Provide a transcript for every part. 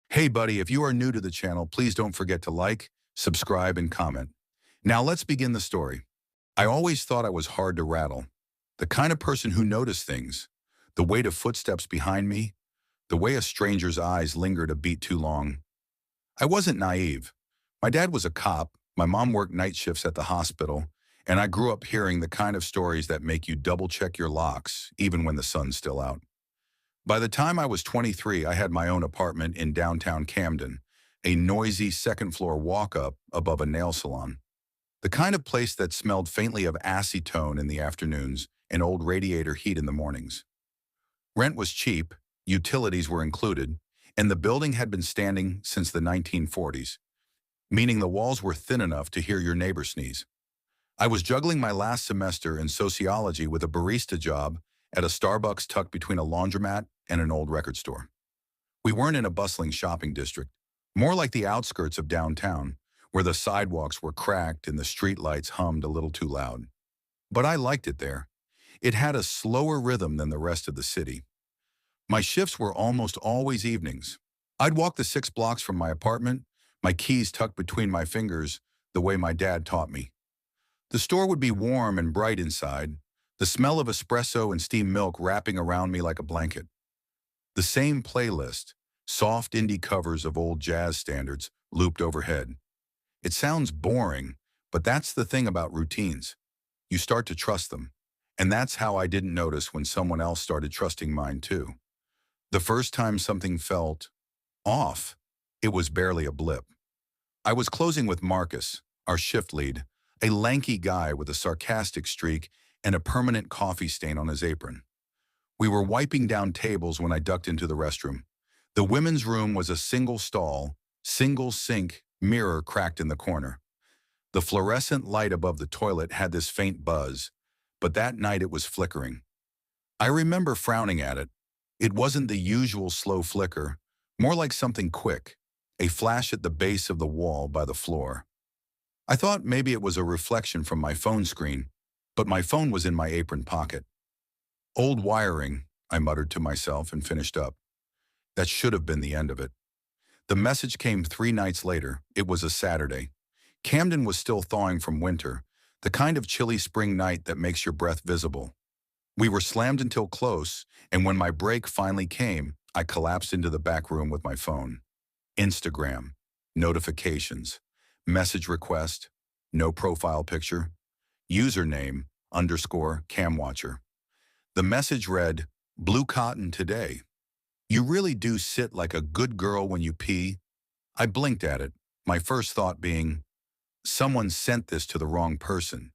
Hey buddy, if you are new to the channel, please don't forget to like, subscribe, and comment. Now let's begin the story. I always thought I was hard to rattle. The kind of person who noticed things. The weight of footsteps behind me. The way a stranger's eyes lingered a beat too long. I wasn't naive. My dad was a cop, my mom worked night shifts at the hospital, and I grew up hearing the kind of stories that make you double-check your locks, even when the sun's still out. By the time I was 23, I had my own apartment in downtown Camden, a noisy second-floor walk-up above a nail salon. The kind of place that smelled faintly of acetone in the afternoons and old radiator heat in the mornings. Rent was cheap, utilities were included, and the building had been standing since the 1940s, meaning the walls were thin enough to hear your neighbor sneeze. I was juggling my last semester in sociology with a barista job at a Starbucks tucked between a laundromat and an old record store. We weren't in a bustling shopping district, more like the outskirts of downtown, where the sidewalks were cracked and the streetlights hummed a little too loud. But I liked it there. It had a slower rhythm than the rest of the city. My shifts were almost always evenings. I'd walk the 6 blocks from my apartment, my keys tucked between my fingers, the way my dad taught me. The store would be warm and bright inside, the smell of espresso and steamed milk wrapping around me like a blanket. The same playlist, soft indie covers of old jazz standards, looped overhead. It sounds boring, but that's the thing about routines. You start to trust them. And that's how I didn't notice when someone else started trusting mine too. The first time something felt off, it was barely a blip. I was closing with Marcus, our shift lead, a lanky guy with a sarcastic streak and a permanent coffee stain on his apron. We were wiping down tables when I ducked into the restroom. The women's room was a single stall, single sink, mirror cracked in the corner. The fluorescent light above the toilet had this faint buzz, but that night it was flickering. I remember frowning at it. It wasn't the usual slow flicker, more like something quick, a flash at the base of the wall by the floor. I thought maybe it was a reflection from my phone screen, but my phone was in my apron pocket. Old wiring, I muttered to myself and finished up. That should have been the end of it. The message came 3 nights later. It was a Saturday. Camden was still thawing from winter, the kind of chilly spring night that makes your breath visible. We were slammed until close, and when my break finally came, I collapsed into the back room with my phone. Instagram, notifications, message request, no profile picture, username, _camwatcher. The message read, "Blue cotton today. You really do sit like a good girl when you pee." I blinked at it, my first thought being, someone sent this to the wrong person.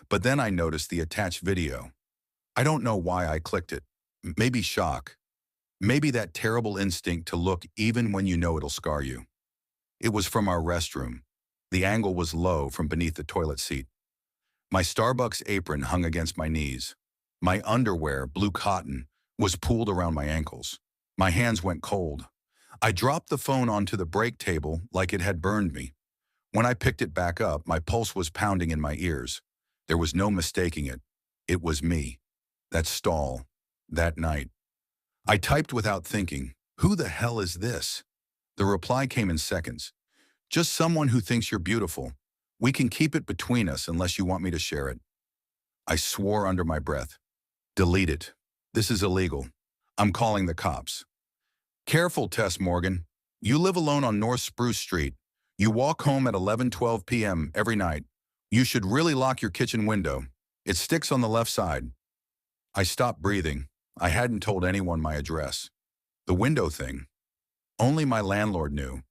But then I noticed the attached video. I don't know why I clicked it. Maybe shock. Maybe that terrible instinct to look even when you know it'll scar you. It was from our restroom. The angle was low from beneath the toilet seat. My Starbucks apron hung against my knees. My underwear, blue cotton, was pooled around my ankles. My hands went cold. I dropped the phone onto the break table like it had burned me. When I picked it back up, my pulse was pounding in my ears. There was no mistaking it. It was me. That stall. That night. I typed without thinking, "Who the hell is this?" The reply came in seconds. "Just someone who thinks you're beautiful. We can keep it between us unless you want me to share it." I swore under my breath. "Delete it. This is illegal. I'm calling the cops." "Careful, Tess Morgan. You live alone on North Spruce Street. You walk home at 11:12 p.m. every night. You should really lock your kitchen window. It sticks on the left side." I stopped breathing. I hadn't told anyone my address. The window thing. Only my landlord knew.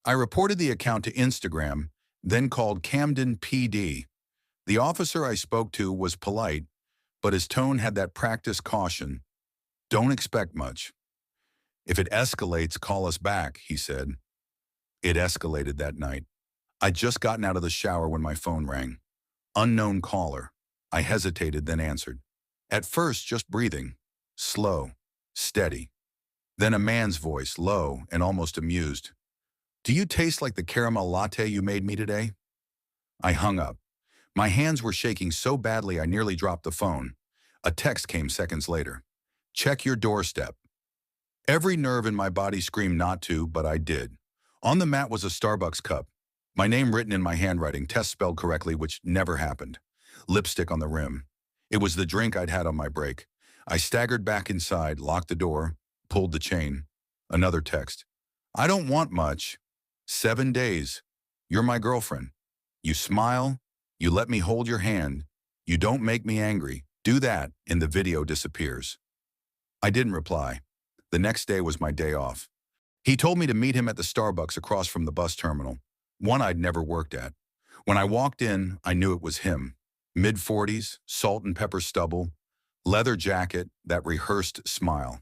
I reported the account to Instagram, then called Camden PD. The officer I spoke to was polite, but his tone had that practiced caution. "Don't expect much. If it escalates, call us back," he said. It escalated that night. I'd just gotten out of the shower when my phone rang. Unknown caller. I hesitated, then answered. At first, just breathing. Slow. Steady. Then a man's voice, low and almost amused. "Do you taste like the caramel latte you made me today?" I hung up. My hands were shaking so badly I nearly dropped the phone. A text came seconds later. "Check your doorstep." Every nerve in my body screamed not to, but I did. On the mat was a Starbucks cup. My name written in my handwriting, test spelled correctly, which never happened. Lipstick on the rim. It was the drink I'd had on my break. I staggered back inside, locked the door, pulled the chain. Another text. I don't want much. 7 days. You're my girlfriend. You smile. You let me hold your hand. You don't make me angry. Do that, and the video disappears. I didn't reply. The next day was my day off. He told me to meet him at the Starbucks across from the bus terminal, one I'd never worked at. When I walked in, I knew it was him. Mid-40s, salt and pepper stubble, leather jacket, that rehearsed smile.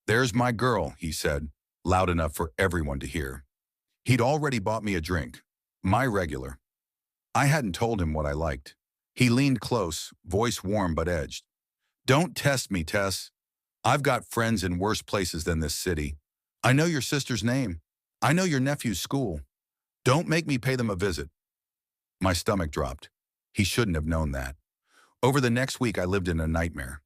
There's my girl, he said, loud enough for everyone to hear. He'd already bought me a drink, my regular. I hadn't told him what I liked. He leaned close, voice warm but edged. Don't test me, Tess. I've got friends in worse places than this city. I know your sister's name. I know your nephew's school. Don't make me pay them a visit. My stomach dropped. He shouldn't have known that. Over the next week, I lived in a nightmare.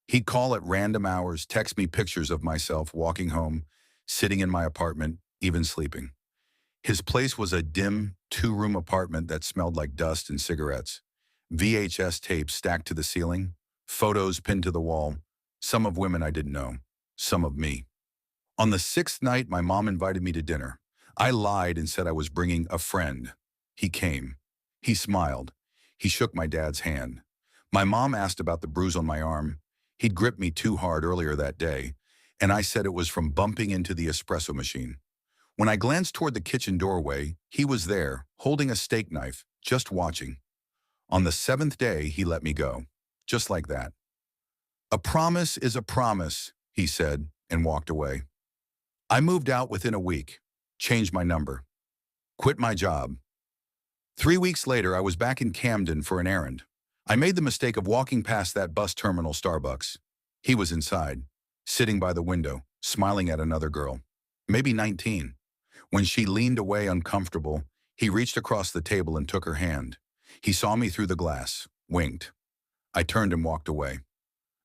He'd call at random hours, text me pictures of myself walking home, sitting in my apartment, even sleeping. His place was a dim, 2-room apartment that smelled like dust and cigarettes. VHS tapes stacked to the ceiling, photos pinned to the wall, some of women I didn't know, some of me. On the 6th night, my mom invited me to dinner. I lied and said I was bringing a friend. He came. He smiled. He shook my dad's hand. My mom asked about the bruise on my arm. He'd gripped me too hard earlier that day, and I said it was from bumping into the espresso machine. When I glanced toward the kitchen doorway, he was there, holding a steak knife, just watching. On the 7th day, he let me go, just like that. A promise is a promise, he said, and walked away. I moved out within a week, changed my number, quit my job. 3 weeks later, I was back in Camden for an errand. I made the mistake of walking past that bus terminal Starbucks. He was inside, sitting by the window, smiling at another girl, maybe 19. When she leaned away uncomfortable, he reached across the table and took her hand. He saw me through the glass, winked. I turned and walked away.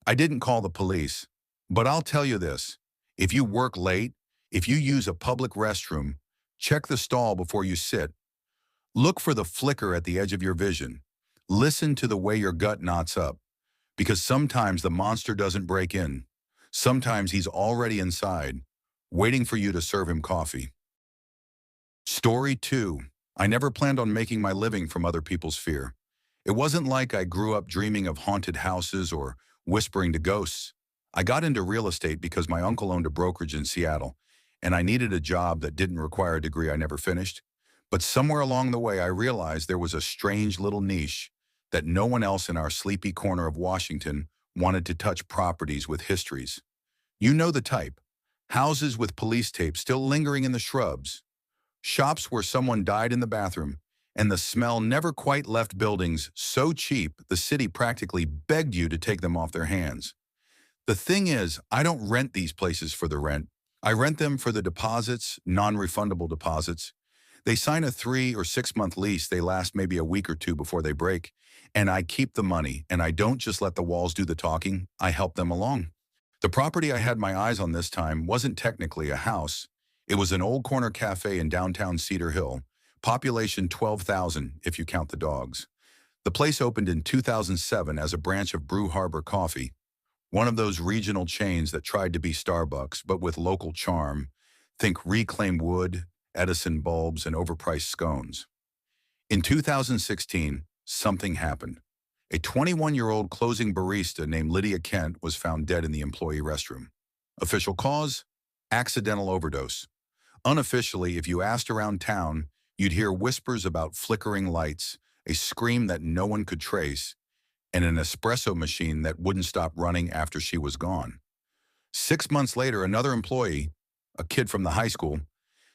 I didn't call the police, but I'll tell you this. If you work late, if you use a public restroom, check the stall before you sit. Look for the flicker at the edge of your vision. Listen to the way your gut knots up, because sometimes the monster doesn't break in. Sometimes he's already inside, waiting for you to serve him coffee. Story 2. I never planned on making my living from other people's fear. It wasn't like I grew up dreaming of haunted houses or whispering to ghosts. I got into real estate because my uncle owned a brokerage in Seattle, and I needed a job that didn't require a degree I never finished. But somewhere along the way, I realized there was a strange little niche that no one else in our sleepy corner of Washington wanted to touch: properties with histories. You know the type. Houses with police tape still lingering in the shrubs. Shops where someone died in the bathroom, and the smell never quite left buildings so cheap the city practically begged you to take them off their hands. The thing is, I don't rent these places for the rent. I rent them for the deposits, non-refundable deposits. They sign a 3 or 6 month lease. They last maybe a week or two before they break. And I keep the money, and I don't just let the walls do the talking. I help them along. The property I had my eyes on this time wasn't technically a house. It was an old corner cafe in downtown Cedar Hill. Population 12,000 if you count the dogs. The place opened in 2007 as a branch of Brew Harbor Coffee, one of those regional chains that tried to be Starbucks but with local charm. Think reclaimed wood, Edison bulbs, and overpriced scones. In 2016, something happened. A 21-year-old closing barista named Lydia Kent was found dead in the employee restroom. Official cause? Accidental overdose. Unofficially, if you asked around town, you'd hear whispers about flickering lights, a scream that no one could trace, and an espresso machine that wouldn't stop running after she was gone. 6 months later, another employee, a kid from the high school,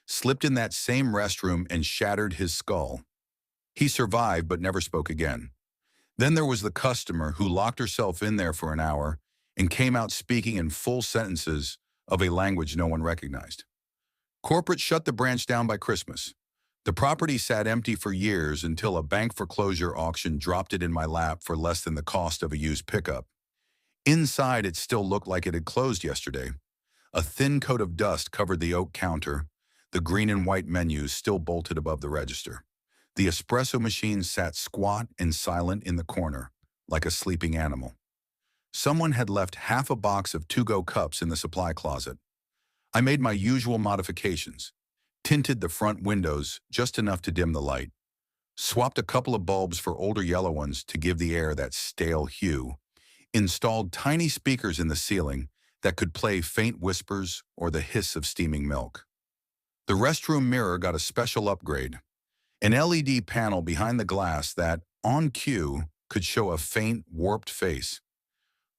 slipped in that same restroom and shattered his skull. He survived but never spoke again. Then there was the customer who locked herself in there for an hour and came out speaking in full sentences of a language no one recognized. Corporate shut the branch down by Christmas. The property sat empty for years until a bank foreclosure auction dropped it in my lap for less than the cost of a used pickup. Inside, it still looked like it had closed yesterday. A thin coat of dust covered the oak counter, the green and white menus still bolted above the register. The espresso machine sat squat and silent in the corner, like a sleeping animal. Someone had left half a box of to-go cups in the supply closet. I made my usual modifications, tinted the front windows just enough to dim the light, swapped a couple of bulbs for older yellow ones to give the air that stale hue, installed tiny speakers in the ceiling that could play faint whispers or the hiss of steaming milk. The restroom mirror got a special upgrade, an LED panel behind the glass that, on cue, could show a faint, warped face.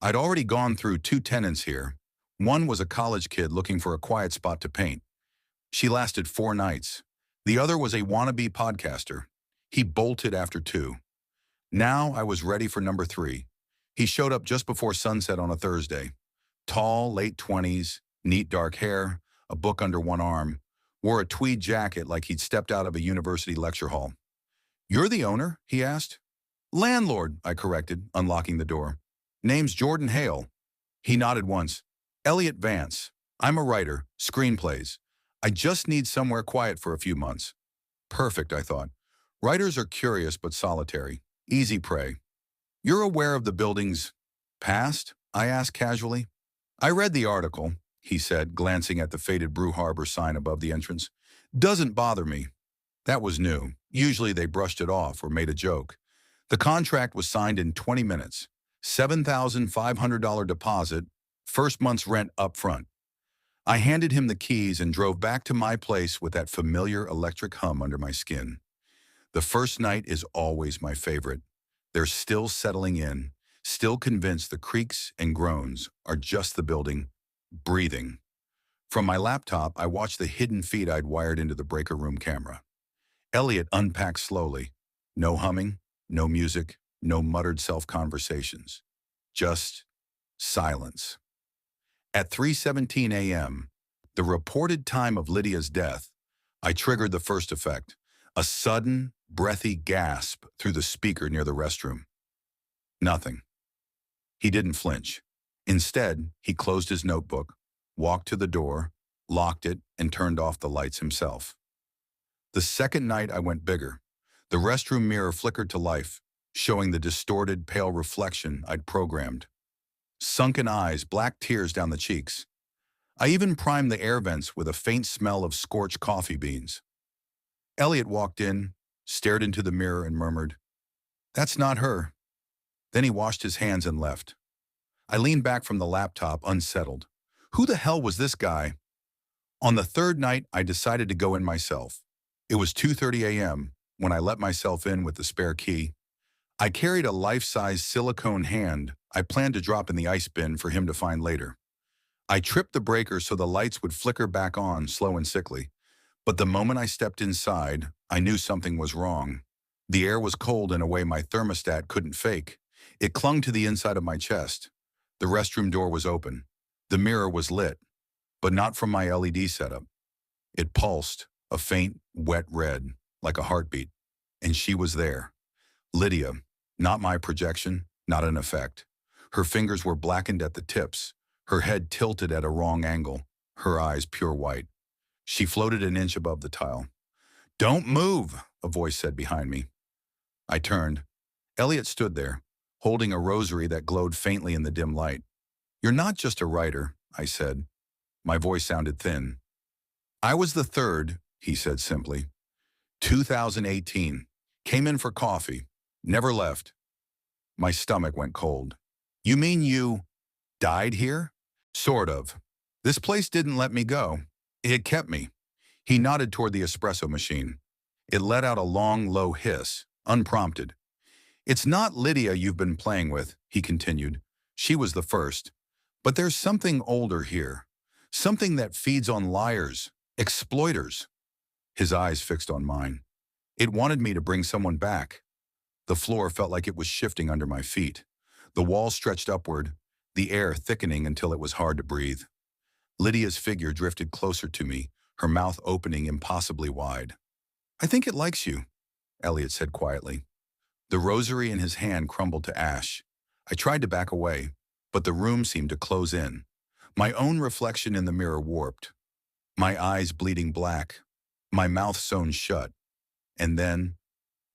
I'd already gone through 2 tenants here. One was a college kid looking for a quiet spot to paint. She lasted 4 nights. The other was a wannabe podcaster. He bolted after 2. Now I was ready for number 3. He showed up just before sunset on a Thursday. Tall, late 20s, neat dark hair, a book under one arm, wore a tweed jacket like he'd stepped out of a university lecture hall. "You're the owner?" he asked. "Landlord," I corrected, unlocking the door. "Name's Jordan Hale." He nodded once. "Elliot Vance. I'm a writer, screenplays. I just need somewhere quiet for a few months." Perfect, I thought. Writers are curious but solitary. Easy prey. "You're aware of the building's past?" I asked casually. "I read the article," he said, glancing at the faded Brew Harbor sign above the entrance. "Doesn't bother me." That was new. Usually they brushed it off or made a joke. The contract was signed in 20 minutes. $7,500 deposit, first month's rent up front. I handed him the keys and drove back to my place with that familiar electric hum under my skin. The first night is always my favorite. They're still settling in, still convinced the creaks and groans are just the building breathing. From my laptop, I watched the hidden feed I'd wired into the breaker room camera. Elliot unpacked slowly. No humming, no music, no muttered self-conversations. Just silence. At 3:17 a.m., the reported time of Lydia's death, I triggered the first effect, a sudden, breathy gasp through the speaker near the restroom. Nothing. He didn't flinch. Instead, he closed his notebook, walked to the door, locked it, and turned off the lights himself. The second night I went bigger. The restroom mirror flickered to life, showing the distorted, pale reflection I'd programmed. Sunken eyes, black tears down the cheeks. I even primed the air vents with a faint smell of scorched coffee beans. Elliot walked in, stared into the mirror and murmured, "That's not her." Then he washed his hands and left. I leaned back from the laptop, unsettled. Who the hell was this guy? On the third night, I decided to go in myself. It was 2:30 a.m. when I let myself in with the spare key. I carried a life-size silicone hand I planned to drop in the ice bin for him to find later. I tripped the breaker so the lights would flicker back on, slow and sickly. But the moment I stepped inside, I knew something was wrong. The air was cold in a way my thermostat couldn't fake. It clung to the inside of my chest. The restroom door was open. The mirror was lit, but not from my LED setup. It pulsed, a faint, wet red, like a heartbeat. And she was there. Lydia, not my projection, not an effect. Her fingers were blackened at the tips, her head tilted at a wrong angle, her eyes pure white. She floated an inch above the tile. "Don't move," a voice said behind me. I turned. Elliot stood there, holding a rosary that glowed faintly in the dim light. "You're not just a writer," I said. My voice sounded thin. "I was the third," he said simply. 2018. Came in for coffee. Never left. My stomach went cold. "You mean you died here?" "Sort of. This place didn't let me go. It kept me." He nodded toward the espresso machine. It let out a long, low hiss, unprompted. "It's not Lydia you've been playing with," he continued. "She was the first. But there's something older here. Something that feeds on liars, exploiters." His eyes fixed on mine. It wanted me to bring someone back. The floor felt like it was shifting under my feet. The wall stretched upward, the air thickening until it was hard to breathe. Lydia's figure drifted closer to me, her mouth opening impossibly wide. "I think it likes you," Elliot said quietly. The rosary in his hand crumbled to ash. I tried to back away, but the room seemed to close in. My own reflection in the mirror warped, my eyes bleeding black, my mouth sewn shut, and then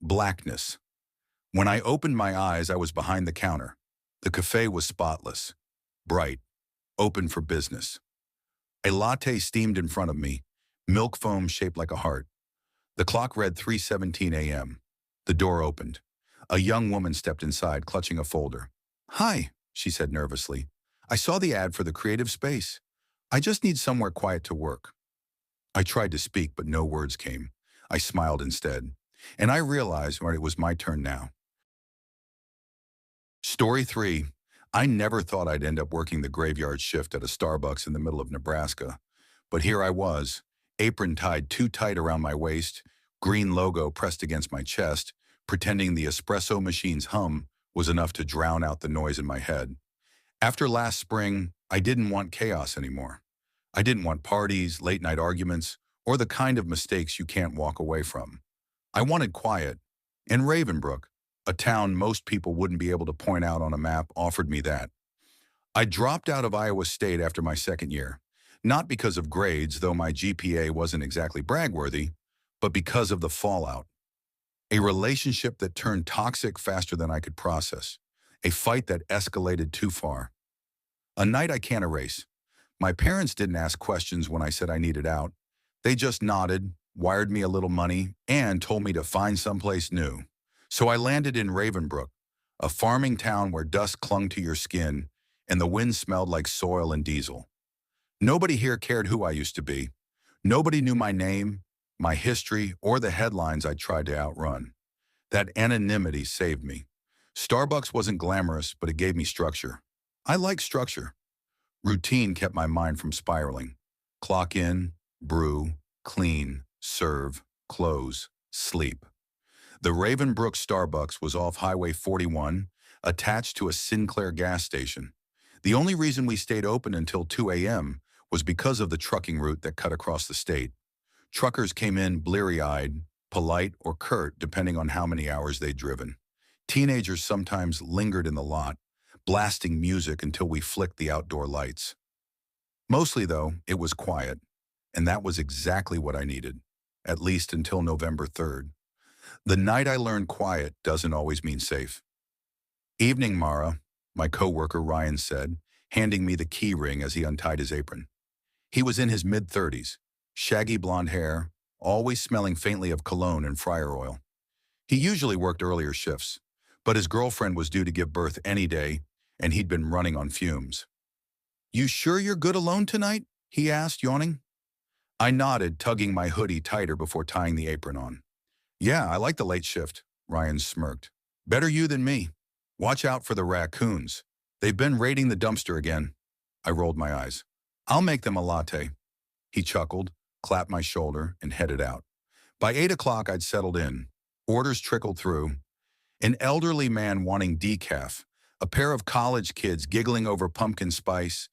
blackness. When I opened my eyes, I was behind the counter. The cafe was spotless, bright, open for business. A latte steamed in front of me, milk foam shaped like a heart. The clock read 3:17 a.m. The door opened. A young woman stepped inside, clutching a folder. "Hi," she said nervously. "I saw the ad for the creative space. I just need somewhere quiet to work." I tried to speak, but no words came. I smiled instead. And I realized when it was my turn now. Story 3. I never thought I'd end up working the graveyard shift at a Starbucks in the middle of Nebraska. But here I was, apron tied too tight around my waist, green logo pressed against my chest, pretending the espresso machine's hum was enough to drown out the noise in my head. After last spring, I didn't want chaos anymore. I didn't want parties, late-night arguments, or the kind of mistakes you can't walk away from. I wanted quiet, and Ravenbrook, a town most people wouldn't be able to point out on a map, offered me that. I dropped out of Iowa State after my second year, not because of grades, though my GPA wasn't exactly bragworthy, but because of the fallout. A relationship that turned toxic faster than I could process. A fight that escalated too far. A night I can't erase. My parents didn't ask questions when I said I needed out. They just nodded, wired me a little money, and told me to find someplace new. So I landed in Ravenbrook, a farming town where dust clung to your skin and the wind smelled like soil and diesel. Nobody here cared who I used to be. Nobody knew my name, my history, or the headlines I tried to outrun. That anonymity saved me. Starbucks wasn't glamorous, but it gave me structure. I like structure. Routine kept my mind from spiraling. Clock in, brew, clean, serve, close, sleep. The Ravenbrook Starbucks was off Highway 41, attached to a Sinclair gas station. The only reason we stayed open until 2 a.m. was because of the trucking route that cut across the state. Truckers came in bleary-eyed, polite, or curt depending on how many hours they'd driven. Teenagers sometimes lingered in the lot, blasting music until we flicked the outdoor lights. Mostly, though, it was quiet, and that was exactly what I needed, at least until November 3rd. The night I learned quiet doesn't always mean safe. "Evening, Mara," my coworker Ryan said, handing me the key ring as he untied his apron. He was in his mid-30s, shaggy blonde hair, always smelling faintly of cologne and fryer oil. He usually worked earlier shifts, but his girlfriend was due to give birth any day, and he'd been running on fumes. "You sure you're good alone tonight?" he asked, yawning. I nodded, tugging my hoodie tighter before tying the apron on. "Yeah, I like the late shift," Ryan smirked. "Better you than me. Watch out for the raccoons. They've been raiding the dumpster again." I rolled my eyes. "I'll make them a latte." He chuckled, clapped my shoulder, and headed out. By 8 o'clock, I'd settled in. Orders trickled through. An elderly man wanting decaf, a pair of college kids giggling over pumpkin spice,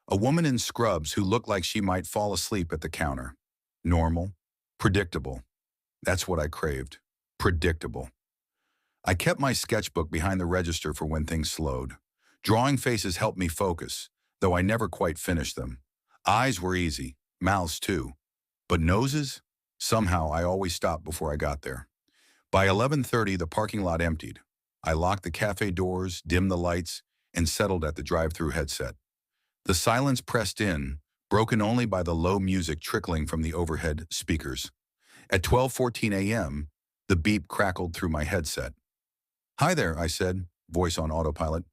a woman in scrubs who looked like she might fall asleep at the counter. Normal, predictable. That's what I craved. Predictable. I kept my sketchbook behind the register for when things slowed. Drawing faces helped me focus, though I never quite finished them. Eyes were easy, mouths too. But noses? Somehow I always stopped before I got there. By 11:30, the parking lot emptied. I locked the cafe doors, dimmed the lights, and settled at the drive-through headset. The silence pressed in, broken only by the low music trickling from the overhead speakers. At 12:14 a.m., the beep crackled through my headset. "Hi there," I said, voice on autopilot.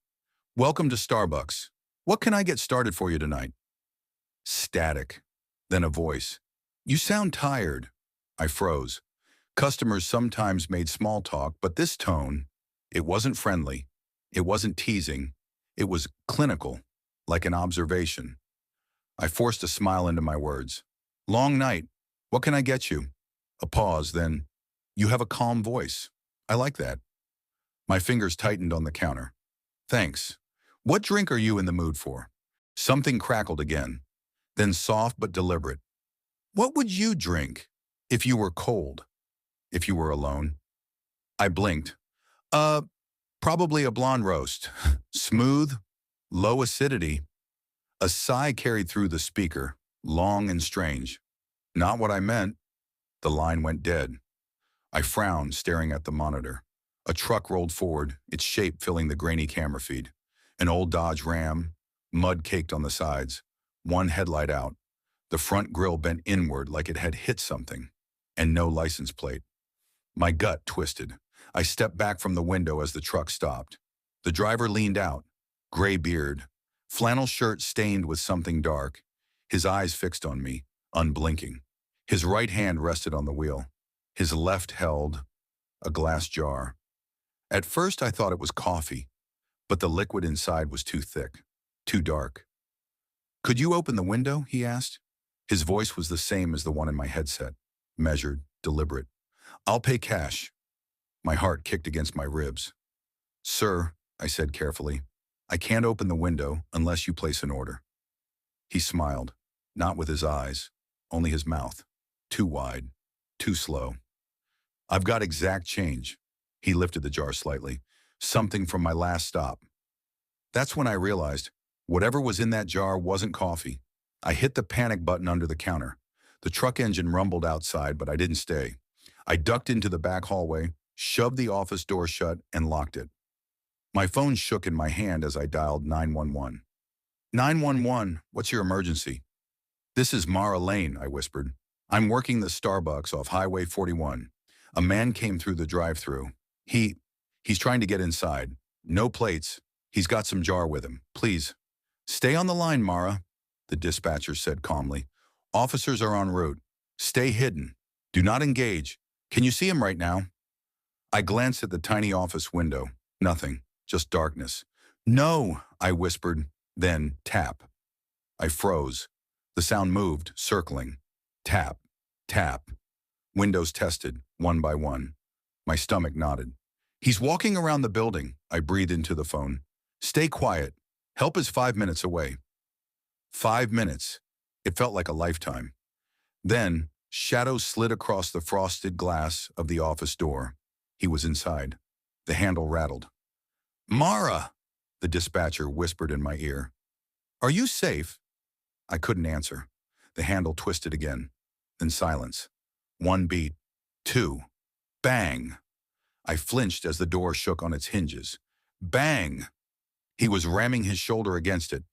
"Welcome to Starbucks. What can I get started for you tonight?" Static. Then a voice. "You sound tired." I froze. Customers sometimes made small talk, but this tone, it wasn't friendly. It wasn't teasing. It was clinical, like an observation. I forced a smile into my words. "Long night. What can I get you?" A pause, then, "You have a calm voice. I like that." My fingers tightened on the counter. "Thanks. What drink are you in the mood for?" Something crackled again, then soft but deliberate. "What would you drink if you were cold? If you were alone?" I blinked. Probably a blonde roast. Smooth, low acidity. A sigh carried through the speaker, long and strange. Not what I meant. The line went dead. I frowned, staring at the monitor. A truck rolled forward, its shape filling the grainy camera feed. An old Dodge Ram, mud caked on the sides, one headlight out. The front grille bent inward like it had hit something, and no license plate. My gut twisted. I stepped back from the window as the truck stopped. The driver leaned out, gray beard, flannel shirt stained with something dark, his eyes fixed on me, unblinking. His right hand rested on the wheel. His left held a glass jar. At first I thought it was coffee, but the liquid inside was too thick, too dark. "Could you open the window?" he asked. His voice was the same as the one in my headset, measured, deliberate. "I'll pay cash." My heart kicked against my ribs. "Sir," I said carefully, "I can't open the window unless you place an order." He smiled, not with his eyes, only his mouth, too wide, too slow. "I've got exact change." He lifted the jar slightly. "Something from my last stop." That's when I realized whatever was in that jar wasn't coffee. I hit the panic button under the counter. The truck engine rumbled outside, but I didn't stay. I ducked into the back hallway, shoved the office door shut, and locked it. My phone shook in my hand as I dialed 911. 911, what's your emergency?" "This is Mara Lane," I whispered. "I'm working the Starbucks off Highway 41. A man came through the drive-thru. He's trying to get inside. No plates. He's got some jar with him. Please, stay on the line, Mara," the dispatcher said calmly. "Officers are en route. Stay hidden. Do not engage. Can you see him right now?" I glanced at the tiny office window. Nothing, just darkness. "No," I whispered. Then, tap. I froze. The sound moved, circling. Tap, tap. Windows tested, one by one. My stomach nodded. "He's walking around the building," I breathed into the phone. "Stay quiet. Help is 5 minutes away." 5 minutes. It felt like a lifetime. Then, shadows slid across the frosted glass of the office door. He was inside. The handle rattled. "Mara!" the dispatcher whispered in my ear. "Are you safe?" I couldn't answer. The handle twisted again. Then silence. One beat. Two. Bang! I flinched as the door shook on its hinges. Bang! He was ramming his shoulder against it.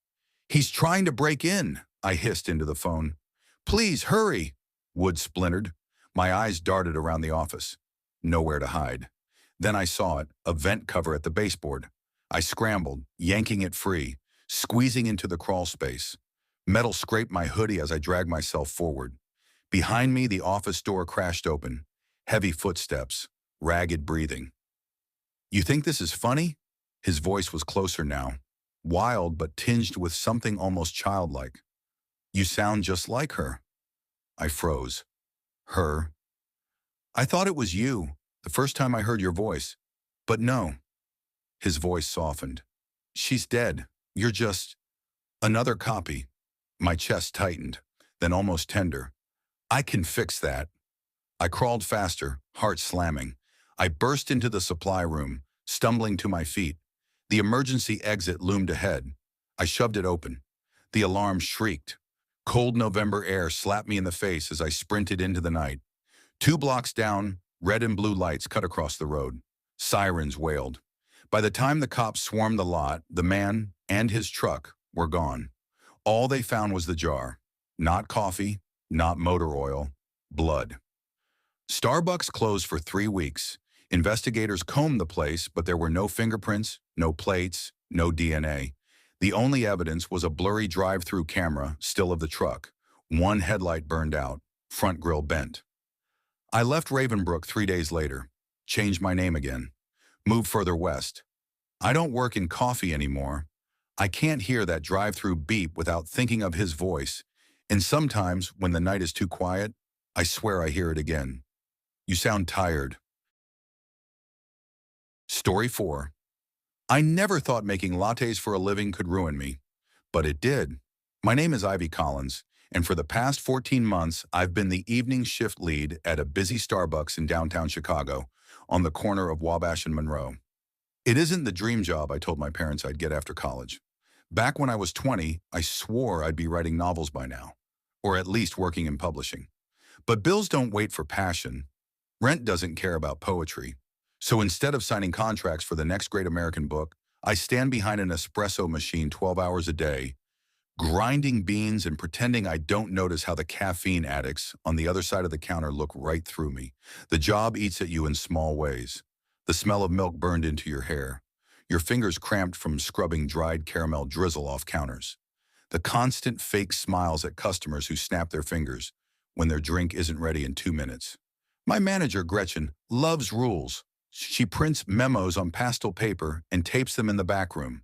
"He's trying to break in," I hissed into the phone. "Please, hurry!" Wood splintered. My eyes darted around the office. Nowhere to hide. Then I saw it, a vent cover at the baseboard. I scrambled, yanking it free, squeezing into the crawl space. Metal scraped my hoodie as I dragged myself forward. Behind me, the office door crashed open. Heavy footsteps, ragged breathing. "You think this is funny?" His voice was closer now, wild but tinged with something almost childlike. "You sound just like her." I froze. Her? "I thought it was you, the first time I heard your voice. But no." His voice softened. "She's dead. You're just another copy." My chest tightened, then almost tender. "I can fix that." I crawled faster, heart slamming. I burst into the supply room, stumbling to my feet. The emergency exit loomed ahead. I shoved it open. The alarm shrieked. Cold November air slapped me in the face as I sprinted into the night. 2 blocks down, red and blue lights cut across the road. Sirens wailed. By the time the cops swarmed the lot, the man and his truck were gone. All they found was the jar. Not coffee, not motor oil, blood. Starbucks closed for 3 weeks. Investigators combed the place, but there were no fingerprints, no plates, no DNA. The only evidence was a blurry drive-through camera, still of the truck. One headlight burned out, front grille bent. I left Ravenbrook 3 days later, changed my name again, moved further west. I don't work in coffee anymore. I can't hear that drive-through beep without thinking of his voice, and sometimes, when the night is too quiet, I swear I hear it again. "You sound tired." Story 4. I never thought making lattes for a living could ruin me, but it did. My name is Ivy Collins, and for the past 14 months, I've been the evening shift lead at a busy Starbucks in downtown Chicago, on the corner of Wabash and Monroe. It isn't the dream job I told my parents I'd get after college, Back when I was 20, I swore I'd be writing novels by now, or at least working in publishing. But bills don't wait for passion. Rent doesn't care about poetry. So instead of signing contracts for the next great American book, I stand behind an espresso machine 12 hours a day, grinding beans and pretending I don't notice how the caffeine addicts on the other side of the counter look right through me. The job eats at you in small ways. The smell of milk burned into your hair. Your fingers cramped from scrubbing dried caramel drizzle off counters. The constant fake smiles at customers who snap their fingers when their drink isn't ready in 2 minutes. My manager, Gretchen, loves rules. She prints memos on pastel paper and tapes them in the back room.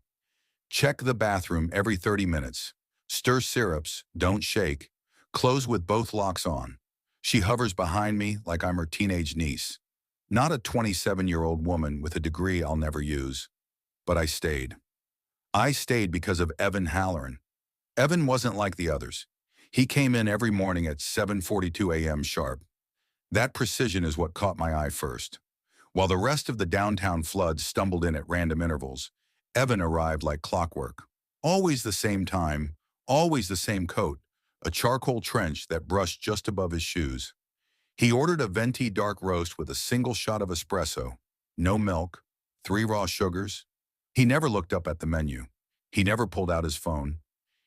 Check the bathroom every 30 minutes. Stir syrups, don't shake. Close with both locks on. She hovers behind me like I'm her teenage niece. Not a 27-year-old woman with a degree I'll never use. But I stayed. I stayed because of Evan Halloran. Evan wasn't like the others. He came in every morning at 7:42 a.m. sharp. That precision is what caught my eye first. While the rest of the downtown flood stumbled in at random intervals, Evan arrived like clockwork. Always the same time, always the same coat, a charcoal trench that brushed just above his shoes. He ordered a venti dark roast with a single shot of espresso, no milk, 3 raw sugars. He never looked up at the menu. He never pulled out his phone.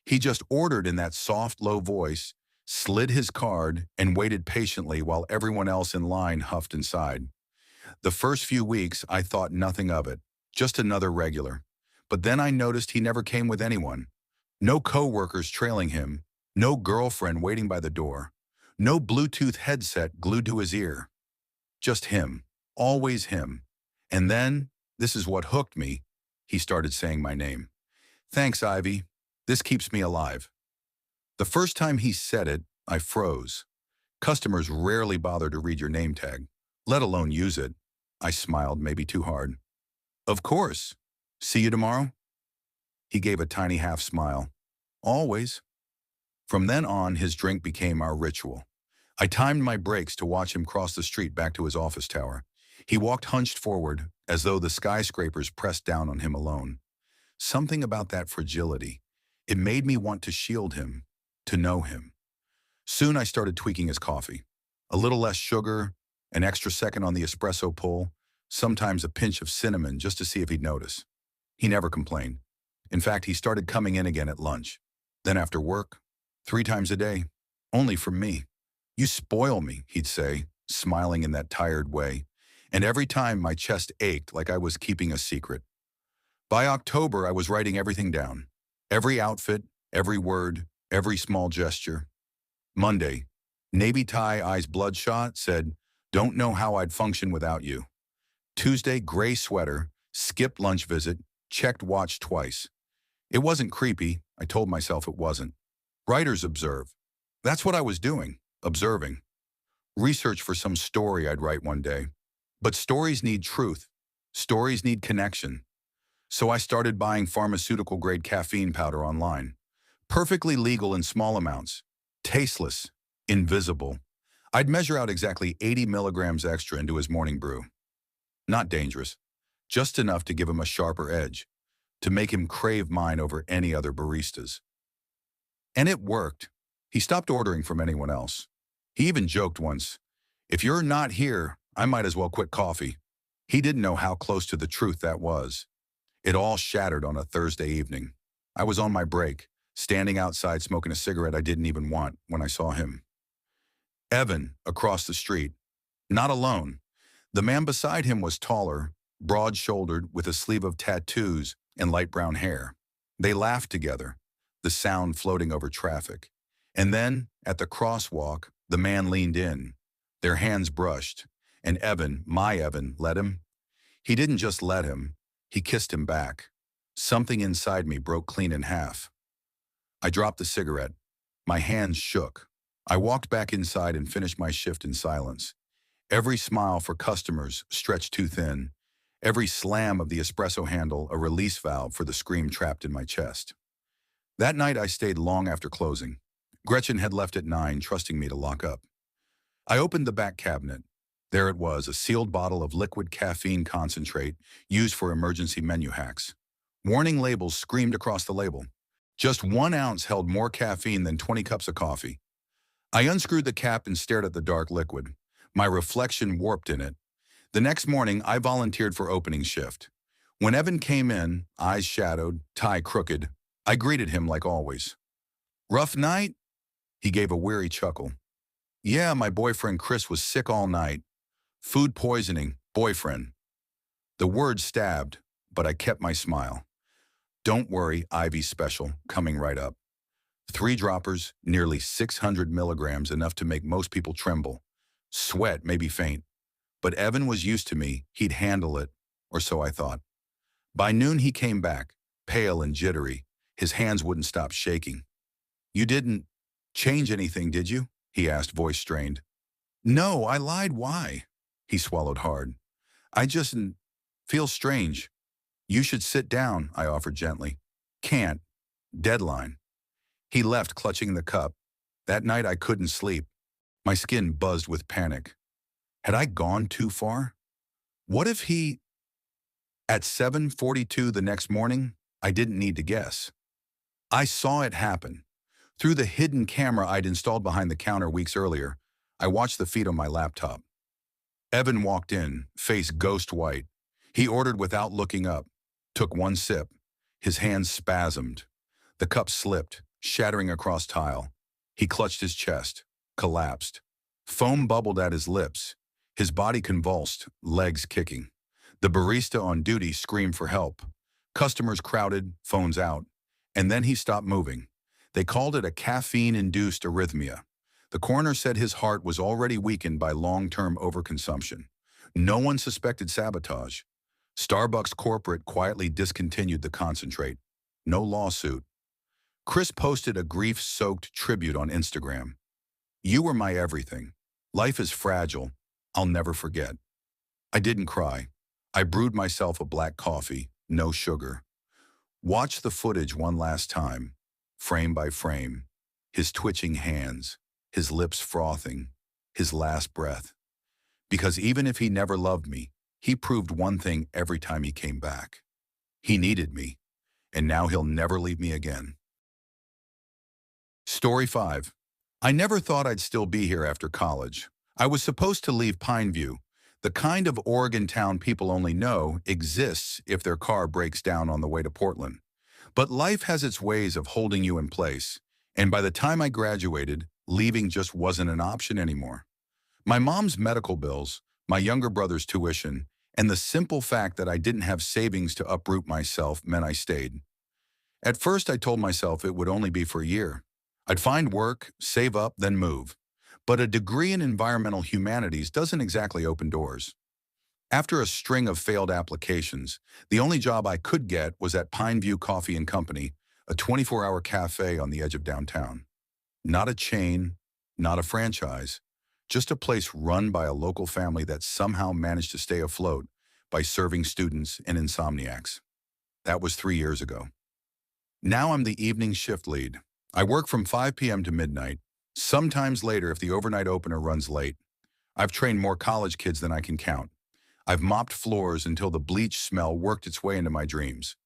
He just ordered in that soft, low voice, slid his card, and waited patiently while everyone else in line huffed and sighed. The first few weeks, I thought nothing of it, just another regular. But then I noticed he never came with anyone. No coworkers trailing him, no girlfriend waiting by the door, no Bluetooth headset glued to his ear. Just him, always him. And then, this is what hooked me, he started saying my name. Thanks, Ivy. This keeps me alive. The first time he said it, I froze. Customers rarely bother to read your name tag, let alone use it. I smiled, maybe too hard. Of course. See you tomorrow? He gave a tiny half smile. Always. From then on, his drink became our ritual. I timed my breaks to watch him cross the street back to his office tower. He walked hunched forward, as though the skyscrapers pressed down on him alone. Something about that fragility. It made me want to shield him, to know him. Soon I started tweaking his coffee. A little less sugar, an extra second on the espresso pull, sometimes a pinch of cinnamon just to see if he'd notice. He never complained. In fact, he started coming in again at lunch. Then after work, 3 times a day, only for me. You spoil me, he'd say, smiling in that tired way. And every time my chest ached like I was keeping a secret. By October, I was writing everything down. Every outfit, every word, every small gesture. Monday, navy tie, eyes bloodshot, said, don't know how I'd function without you. Tuesday, gray sweater, skipped lunch visit, checked watch twice. It wasn't creepy, I told myself it wasn't. Writers observe. That's what I was doing, observing. Research for some story I'd write one day. But stories need truth. Stories need connection. So I started buying pharmaceutical-grade caffeine powder online. Perfectly legal in small amounts. Tasteless. Invisible. I'd measure out exactly 80 milligrams extra into his morning brew. Not dangerous. Just enough to give him a sharper edge. To make him crave mine over any other baristas. And it worked. He stopped ordering from anyone else. He even joked once, if you're not here, I might as well quit coffee. He didn't know how close to the truth that was. It all shattered on a Thursday evening. I was on my break, standing outside smoking a cigarette I didn't even want when I saw him. Evan, across the street. Not alone. The man beside him was taller, broad-shouldered, with a sleeve of tattoos and light brown hair. They laughed together, the sound floating over traffic. And then, at the crosswalk, the man leaned in. Their hands brushed, and Evan, my Evan, let him. He didn't just let him, he kissed him back. Something inside me broke clean in half. I dropped the cigarette. My hands shook. I walked back inside and finished my shift in silence. Every smile for customers stretched too thin. Every slam of the espresso handle a release valve for the scream trapped in my chest. That night I stayed long after closing. Gretchen had left at 9, trusting me to lock up. I opened the back cabinet. There it was, a sealed bottle of liquid caffeine concentrate used for emergency menu hacks. Warning labels screamed across the label. Just 1 ounce held more caffeine than 20 cups of coffee. I unscrewed the cap and stared at the dark liquid. My reflection warped in it. The next morning, I volunteered for opening shift. When Evan came in, eyes shadowed, tie crooked, I greeted him like always. "Rough night?" He gave a weary chuckle. "Yeah, my boyfriend Chris was sick all night. Food poisoning, boyfriend." The word stabbed, but I kept my smile. "Don't worry, Ivy Special, coming right up. 3 droppers, nearly 600 milligrams, enough to make most people tremble. Sweat, maybe faint. But Evan was used to me, he'd handle it, or so I thought. By noon he came back, pale and jittery. His hands wouldn't stop shaking. "You didn't change anything, did you?" he asked, voice strained. "No, I lied. Why?" He swallowed hard. "I just feel strange." "You should sit down," I offered gently. "Can't. Deadline." He left, clutching the cup. That night I couldn't sleep. My skin buzzed with panic. Had I gone too far? What if he... At 7:42 the next morning, I didn't need to guess. I saw it happen. Through the hidden camera I'd installed behind the counter weeks earlier, I watched the feed on my laptop. Evan walked in, face ghost white. He ordered without looking up, took 1 sip. His hands spasmed. The cup slipped, shattering across tile. He clutched his chest, collapsed. Foam bubbled at his lips. His body convulsed, legs kicking. The barista on duty screamed for help. Customers crowded, phones out. And then he stopped moving. They called it a caffeine-induced arrhythmia. The coroner said his heart was already weakened by long-term overconsumption. No one suspected sabotage. Starbucks corporate quietly discontinued the concentrate. No lawsuit. Chris posted a grief-soaked tribute on Instagram. "You were my everything. Life is fragile. I'll never forget." I didn't cry. I brewed myself a black coffee, no sugar. Watched the footage one last time, frame by frame. His twitching hands, his lips frothing, his last breath. Because even if he never loved me, he proved one thing every time he came back. He needed me, and now he'll never leave me again. Story 5. I never thought I'd still be here after college. I was supposed to leave Pineview, the kind of Oregon town people only know exists if their car breaks down on the way to Portland. But life has its ways of holding you in place, and by the time I graduated, leaving just wasn't an option anymore. My mom's medical bills, my younger brother's tuition, and the simple fact that I didn't have savings to uproot myself meant I stayed. At first, I told myself it would only be for a year. I'd find work, save up, then move. But a degree in environmental humanities doesn't exactly open doors. After a string of failed applications, the only job I could get was at Pineview Coffee and Company, a 24-hour cafe on the edge of downtown. Not a chain, not a franchise, just a place run by a local family that somehow managed to stay afloat by serving students and insomniacs. That was 3 years ago. Now I'm the evening shift lead. I work from 5 p.m. to midnight, sometimes later if the overnight opener runs late. I've trained more college kids than I can count. I've mopped floors until the bleach smell worked its way into my dreams.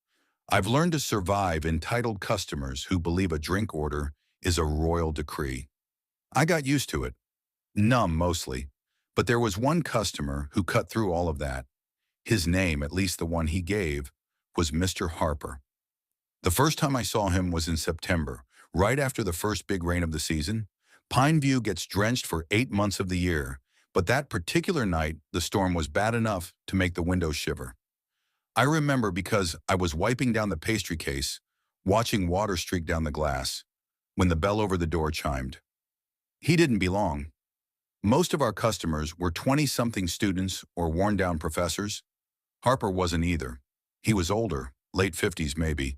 I've learned to survive entitled customers who believe a drink order is a royal decree. I got used to it, numb mostly, but there was one customer who cut through all of that. His name, at least the one he gave, was Mr. Harper. The first time I saw him was in September, right after the first big rain of the season. Pineview gets drenched for 8 months of the year, but that particular night, the storm was bad enough to make the windows shiver. I remember because I was wiping down the pastry case, watching water streak down the glass, when the bell over the door chimed. He didn't belong. Most of our customers were 20-something students or worn-down professors. Harper wasn't either. He was older, late 50s maybe,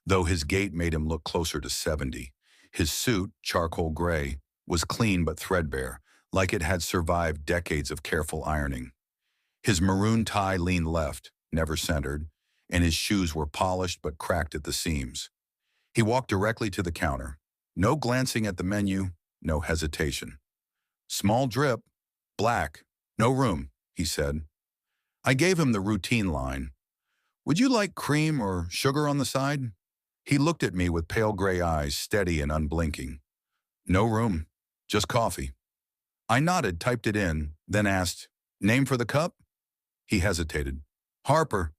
though his gait made him look closer to 70. His suit, charcoal gray, was clean but threadbare, like it had survived decades of careful ironing. His maroon tie leaned left, never centered, and his shoes were polished but cracked at the seams. He walked directly to the counter. No glancing at the menu, no hesitation. "Small drip, black, no room," he said. I gave him the routine line. Would you like cream or sugar on the side? He looked at me with pale gray eyes, steady and unblinking. No room, just coffee. I nodded, typed it in, then asked, name for the cup? He hesitated. Harper.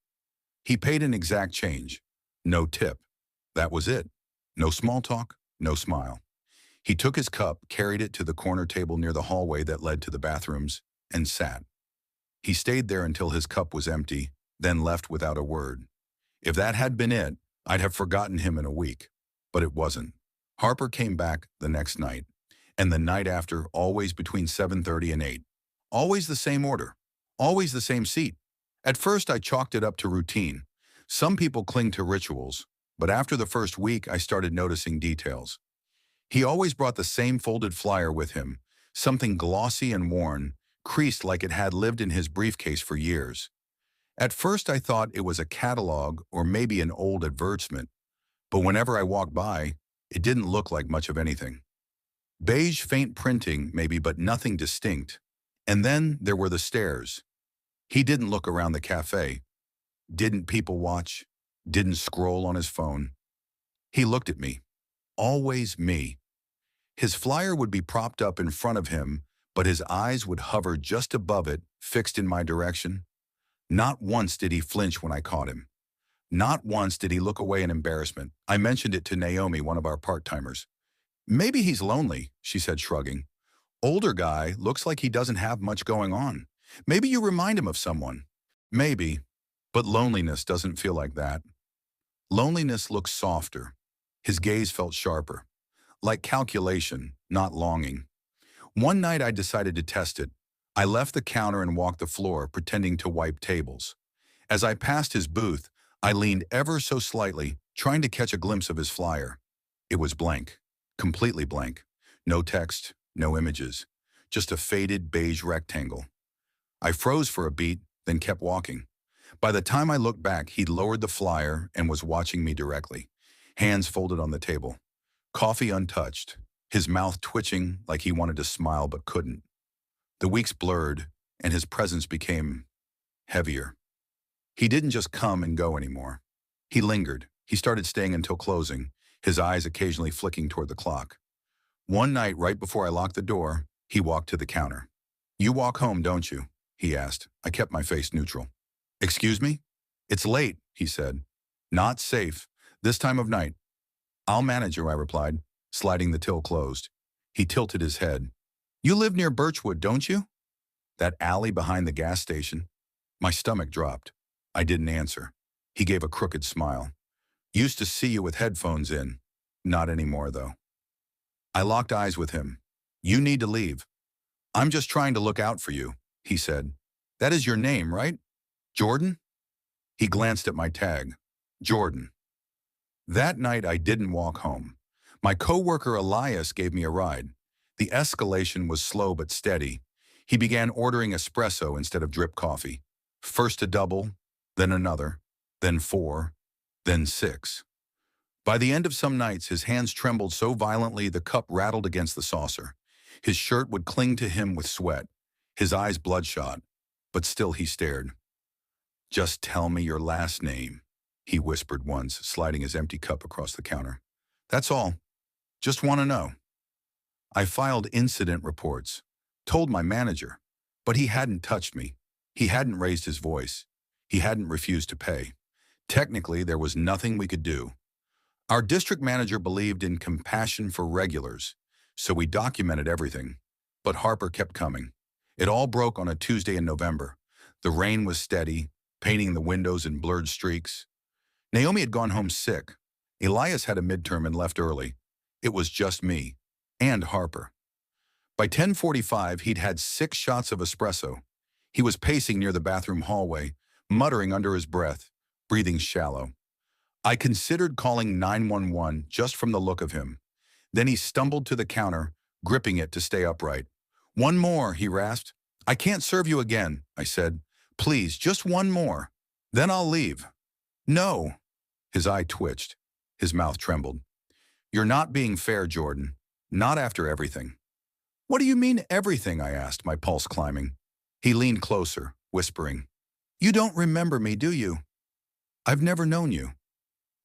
He paid in exact change. No tip. That was it. No small talk, no smile. He took his cup, carried it to the corner table near the hallway that led to the bathrooms, and sat. He stayed there until his cup was empty, then left without a word. If that had been it, I'd have forgotten him in a week. But it wasn't. Harper came back the next night, and the night after, always between 7:30 and 8. Always the same order. Always the same seat. At first, I chalked it up to routine. Some people cling to rituals, but after the first week, I started noticing details. He always brought the same folded flyer with him, something glossy and worn, creased like it had lived in his briefcase for years. At first, I thought it was a catalog or maybe an old advertisement, but whenever I walked by, it didn't look like much of anything. Beige faint printing, maybe, but nothing distinct. And then there were the stairs. He didn't look around the cafe, didn't people watch, didn't scroll on his phone. He looked at me. Always me. His flyer would be propped up in front of him, but his eyes would hover just above it, fixed in my direction. Not once did he flinch when I caught him. Not once did he look away in embarrassment. I mentioned it to Naomi, one of our part-timers. Maybe he's lonely, she said, shrugging. Older guy, looks like he doesn't have much going on. Maybe you remind him of someone. Maybe, but loneliness doesn't feel like that. Loneliness looks softer. His gaze felt sharper. Like calculation, not longing. One night I decided to test it. I left the counter and walked the floor, pretending to wipe tables. As I passed his booth, I leaned ever so slightly, trying to catch a glimpse of his flyer. It was blank. Completely blank. No text, no images. Just a faded beige rectangle. I froze for a beat, then kept walking. By the time I looked back, he'd lowered the flyer and was watching me directly. Hands folded on the table. Coffee untouched. His mouth twitching like he wanted to smile but couldn't. The weeks blurred, and his presence became heavier. He didn't just come and go anymore. He lingered. He started staying until closing, his eyes occasionally flicking toward the clock. One night, right before I locked the door, he walked to the counter. You walk home, don't you? He asked. I kept my face neutral. Excuse me? It's late, he said. Not safe. This time of night. I'll manage you, I replied, sliding the till closed. He tilted his head. You live near Birchwood, don't you? That alley behind the gas station. My stomach dropped. I didn't answer. He gave a crooked smile. Used to see you with headphones in. Not anymore, though. I locked eyes with him. You need to leave. I'm just trying to look out for you, he said. That is your name, right? Jordan? He glanced at my tag. Jordan. That night, I didn't walk home. My coworker Elias gave me a ride. The escalation was slow but steady. He began ordering espresso instead of drip coffee. First a double, then another, then 4, then 6. By the end of some nights, his hands trembled so violently the cup rattled against the saucer. His shirt would cling to him with sweat, his eyes bloodshot, but still he stared. Just tell me your last name, he whispered once, sliding his empty cup across the counter. That's all. Just want to know. I filed incident reports, told my manager, but he hadn't touched me. He hadn't raised his voice. He hadn't refused to pay. Technically, there was nothing we could do. Our district manager believed in compassion for regulars, so we documented everything. But Harper kept coming. It all broke on a Tuesday in November. The rain was steady, painting the windows in blurred streaks. Naomi had gone home sick. Elias had a midterm and left early. It was just me. And Harper. By 10:45, he'd had 6 shots of espresso. He was pacing near the bathroom hallway, muttering under his breath, breathing shallow. I considered calling 911 just from the look of him. Then he stumbled to the counter, gripping it to stay upright. One more, he rasped. I can't serve you again, I said. Please, just one more. Then I'll leave. No. His eye twitched. His mouth trembled. You're not being fair, Jordan. Not after everything. What do you mean everything, I asked, my pulse climbing. He leaned closer, whispering. You don't remember me, do you? I've never known you.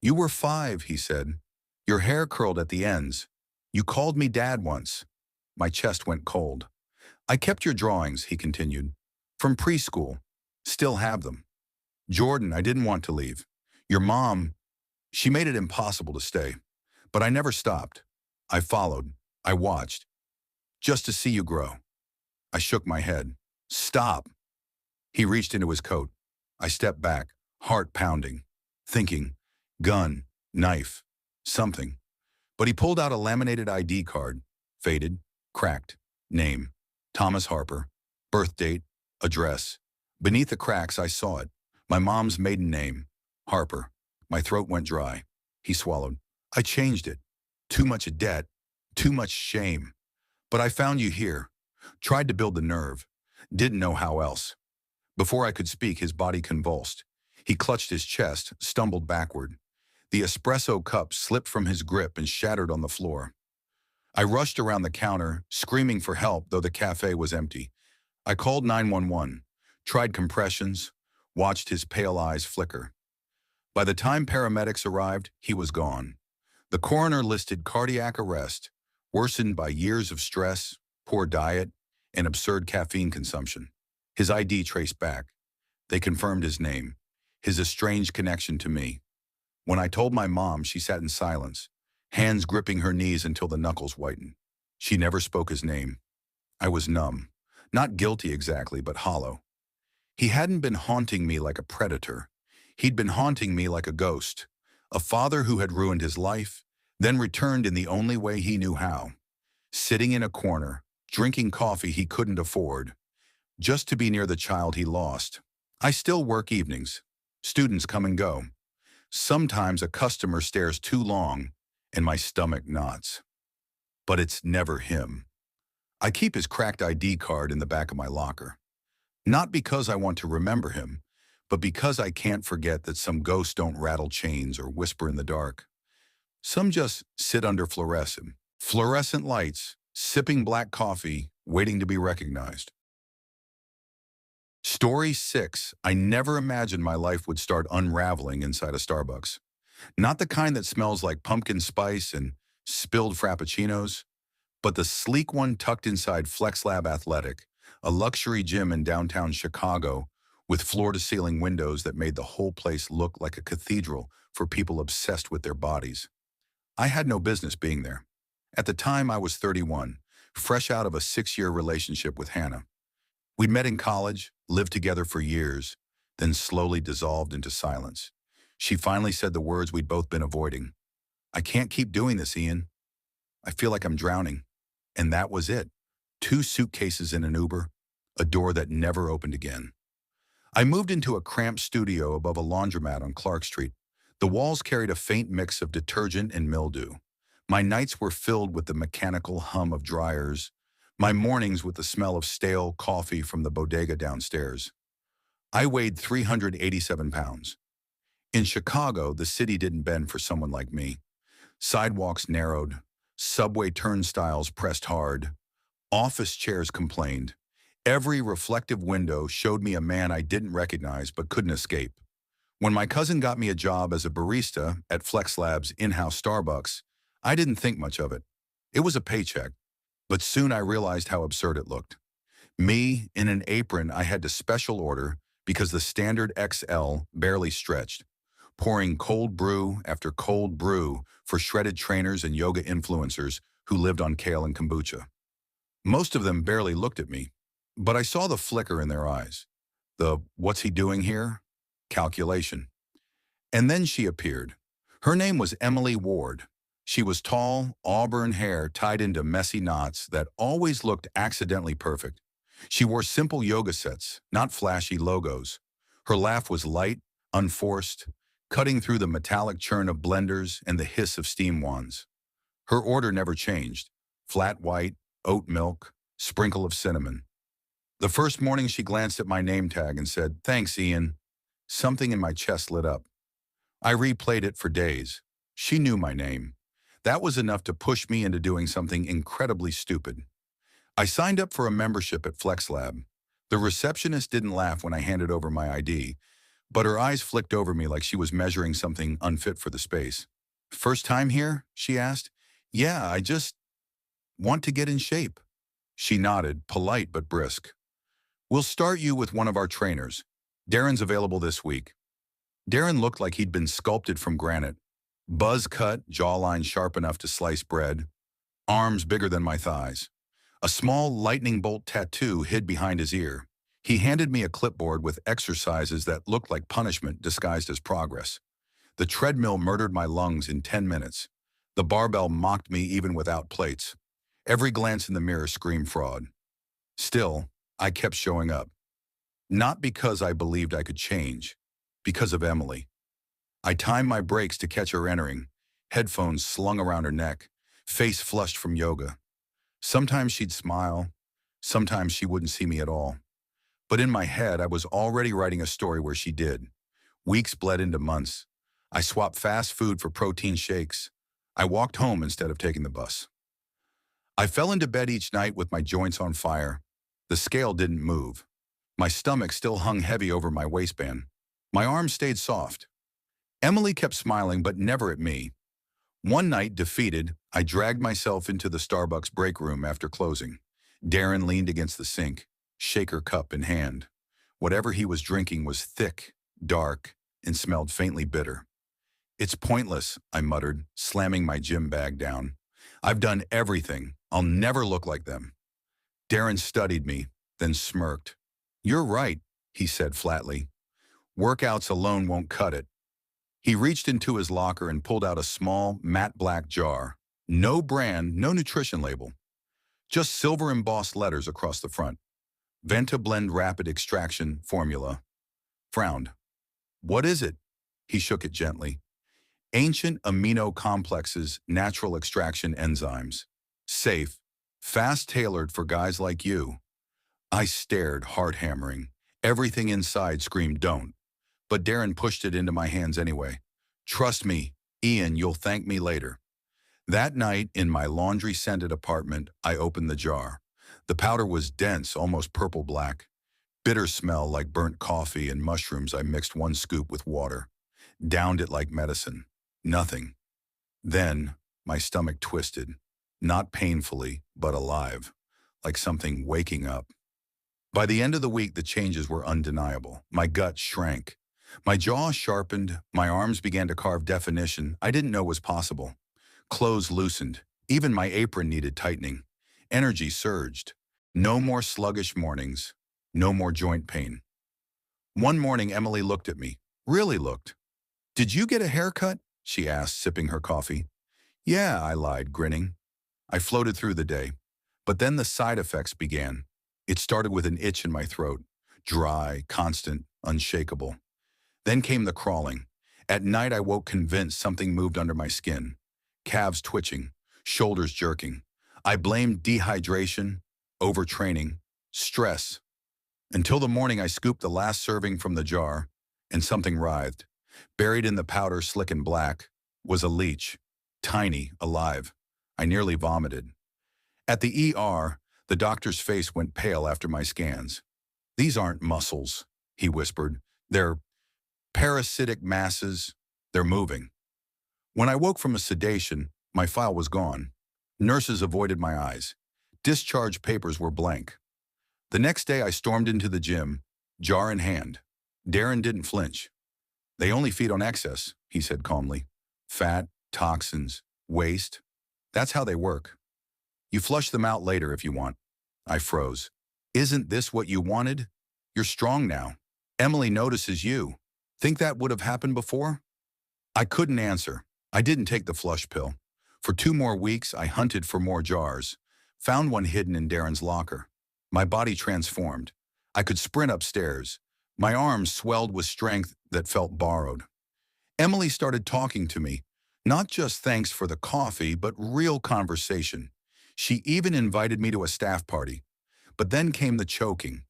You were 5, he said. Your hair curled at the ends. You called me Dad once. My chest went cold. I kept your drawings, he continued. From preschool. Still have them. Jordan, I didn't want to leave. Your mom, she made it impossible to stay. But I never stopped. I followed. I watched. Just to see you grow. I shook my head. Stop. He reached into his coat. I stepped back, heart pounding, thinking, gun, knife, something. But he pulled out a laminated ID card, faded, cracked, name, Thomas Harper, birth date, address. Beneath the cracks, I saw it. My mom's maiden name, Harper. My throat went dry. He swallowed. I changed it. Too much debt, too much shame. But I found you here. Tried to build the nerve. Didn't know how else. Before I could speak, his body convulsed. He clutched his chest, stumbled backward. The espresso cup slipped from his grip and shattered on the floor. I rushed around the counter, screaming for help, though the cafe was empty. I called 911, tried compressions, watched his pale eyes flicker. By the time paramedics arrived, he was gone. The coroner listed cardiac arrest, worsened by years of stress, poor diet, and absurd caffeine consumption. His ID traced back. They confirmed his name, his estranged connection to me. When I told my mom, she sat in silence, hands gripping her knees until the knuckles whitened. She never spoke his name. I was numb. Not guilty exactly, but hollow. He hadn't been haunting me like a predator. He'd been haunting me like a ghost. A father who had ruined his life, then returned in the only way he knew how. Sitting in a corner, drinking coffee he couldn't afford, just to be near the child he lost. I still work evenings. Students come and go. Sometimes a customer stares too long, and my stomach knots. But it's never him. I keep his cracked ID card in the back of my locker. Not because I want to remember him, but because I can't forget that some ghosts don't rattle chains or whisper in the dark. Some just sit under fluorescent lights, sipping black coffee, waiting to be recognized. Story 6. I never imagined my life would start unraveling inside a Starbucks. Not the kind that smells like pumpkin spice and spilled frappuccinos, but the sleek one tucked inside FlexLab Athletic, a luxury gym in downtown Chicago with floor-to-ceiling windows that made the whole place look like a cathedral for people obsessed with their bodies. I had no business being there. At the time, I was 31, fresh out of a 6-year relationship with Hannah. We'd met in college, lived together for years, then slowly dissolved into silence. She finally said the words we'd both been avoiding. I can't keep doing this, Ian. I feel like I'm drowning. And that was it. 2 suitcases in an Uber, a door that never opened again. I moved into a cramped studio above a laundromat on Clark Street. The walls carried a faint mix of detergent and mildew. My nights were filled with the mechanical hum of dryers, my mornings with the smell of stale coffee from the bodega downstairs. I weighed 387 pounds. In Chicago, the city didn't bend for someone like me. Sidewalks narrowed, subway turnstiles pressed hard, office chairs complained. Every reflective window showed me a man I didn't recognize but couldn't escape. When my cousin got me a job as a barista at FlexLab's in-house Starbucks, I didn't think much of it. It was a paycheck, but soon I realized how absurd it looked. Me, in an apron I had to special order because the standard XL barely stretched, pouring cold brew after cold brew for shredded trainers and yoga influencers who lived on kale and kombucha. Most of them barely looked at me, but I saw the flicker in their eyes. The "what's he doing here?" calculation. And then she appeared. Her name was Emily Ward. She was tall, auburn hair tied into messy knots that always looked accidentally perfect. She wore simple yoga sets, not flashy logos. Her laugh was light, unforced, cutting through the metallic churn of blenders and the hiss of steam wands. Her order never changed: flat white, oat milk, sprinkle of cinnamon. The first morning she glanced at my name tag and said, "Thanks, Ian." Something in my chest lit up. I replayed it for days. She knew my name. That was enough to push me into doing something incredibly stupid. I signed up for a membership at FlexLab. The receptionist didn't laugh when I handed over my ID, But her eyes flicked over me like she was measuring something unfit for the space. First time here? She asked. Yeah, I just want to get in shape. She nodded, polite but brisk. We'll start you with one of our trainers. Darren's available this week. Darren looked like he'd been sculpted from granite. Buzz cut, jawline sharp enough to slice bread, arms bigger than my thighs. A small lightning bolt tattoo hid behind his ear. He handed me a clipboard with exercises that looked like punishment disguised as progress. The treadmill murdered my lungs in 10 minutes. The barbell mocked me even without plates. Every glance in the mirror screamed fraud. Still, I kept showing up. Not because I believed I could change, because of Emily. I timed my breaks to catch her entering, headphones slung around her neck, face flushed from yoga. Sometimes she'd smile, sometimes she wouldn't see me at all. But in my head, I was already writing a story where she did. Weeks bled into months. I swapped fast food for protein shakes. I walked home instead of taking the bus. I fell into bed each night with my joints on fire. The scale didn't move. My stomach still hung heavy over my waistband. My arms stayed soft. Emily kept smiling, but never at me. One night, defeated, I dragged myself into the Starbucks break room after closing. Darren leaned against the sink, shaker cup in hand. Whatever he was drinking was thick, dark, and smelled faintly bitter. It's pointless, I muttered, slamming my gym bag down. I've done everything. I'll never look like them. Darren studied me, then smirked. You're right, he said flatly. Workouts alone won't cut it. He reached into his locker and pulled out a small, matte black jar. No brand, no nutrition label. Just silver embossed letters across the front. VentaBlend Rapid Extraction Formula. Frowned. What is it? He shook it gently. Ancient amino complexes, natural extraction enzymes. Safe, fast-tailored for guys like you. I stared, heart hammering. Everything inside screamed don't. But Darren pushed it into my hands anyway. Trust me, Ian, you'll thank me later. That night, in my laundry-scented apartment, I opened the jar. The powder was dense, almost purple-black. Bitter smell like burnt coffee and mushrooms. I mixed one scoop with water. Downed it like medicine. Nothing. Then, my stomach twisted. Not painfully, but alive. Like something waking up. By the end of the week, the changes were undeniable. My gut shrank. My jaw sharpened. My arms began to carve definition I didn't know was possible. Clothes loosened. Even my apron needed tightening. Energy surged. No more sluggish mornings. No more joint pain. One morning, Emily looked at me. Really looked. Did you get a haircut? She asked, sipping her coffee. Yeah, I lied, grinning. I floated through the day. But then the side effects began. It started with an itch in my throat. Dry, constant, unshakable. Then came the crawling. At night, I woke convinced something moved under my skin. Calves twitching, shoulders jerking. I blamed dehydration, overtraining, stress. Until the morning I scooped the last serving from the jar, and something writhed. Buried in the powder, slick and black, was a leech. Tiny, alive. I nearly vomited. At the ER, the doctor's face went pale after my scans. These aren't muscles, he whispered. They're parasitic masses. They're moving. When I woke from a sedation, my file was gone. Nurses avoided my eyes. Discharge papers were blank. The next day I stormed into the gym, jar in hand. Darren didn't flinch. They only feed on excess, he said calmly. Fat, toxins, waste. That's how they work. You flush them out later if you want. I froze. Isn't this what you wanted? You're strong now. Emily notices you. Think that would have happened before? I couldn't answer. I didn't take the flush pill. For 2 more weeks, I hunted for more jars. Found one hidden in Darren's locker. My body transformed. I could sprint upstairs. My arms swelled with strength that felt borrowed. Emily started talking to me. Not just thanks for the coffee, but real conversation. She even invited me to a staff party. But then came the choking.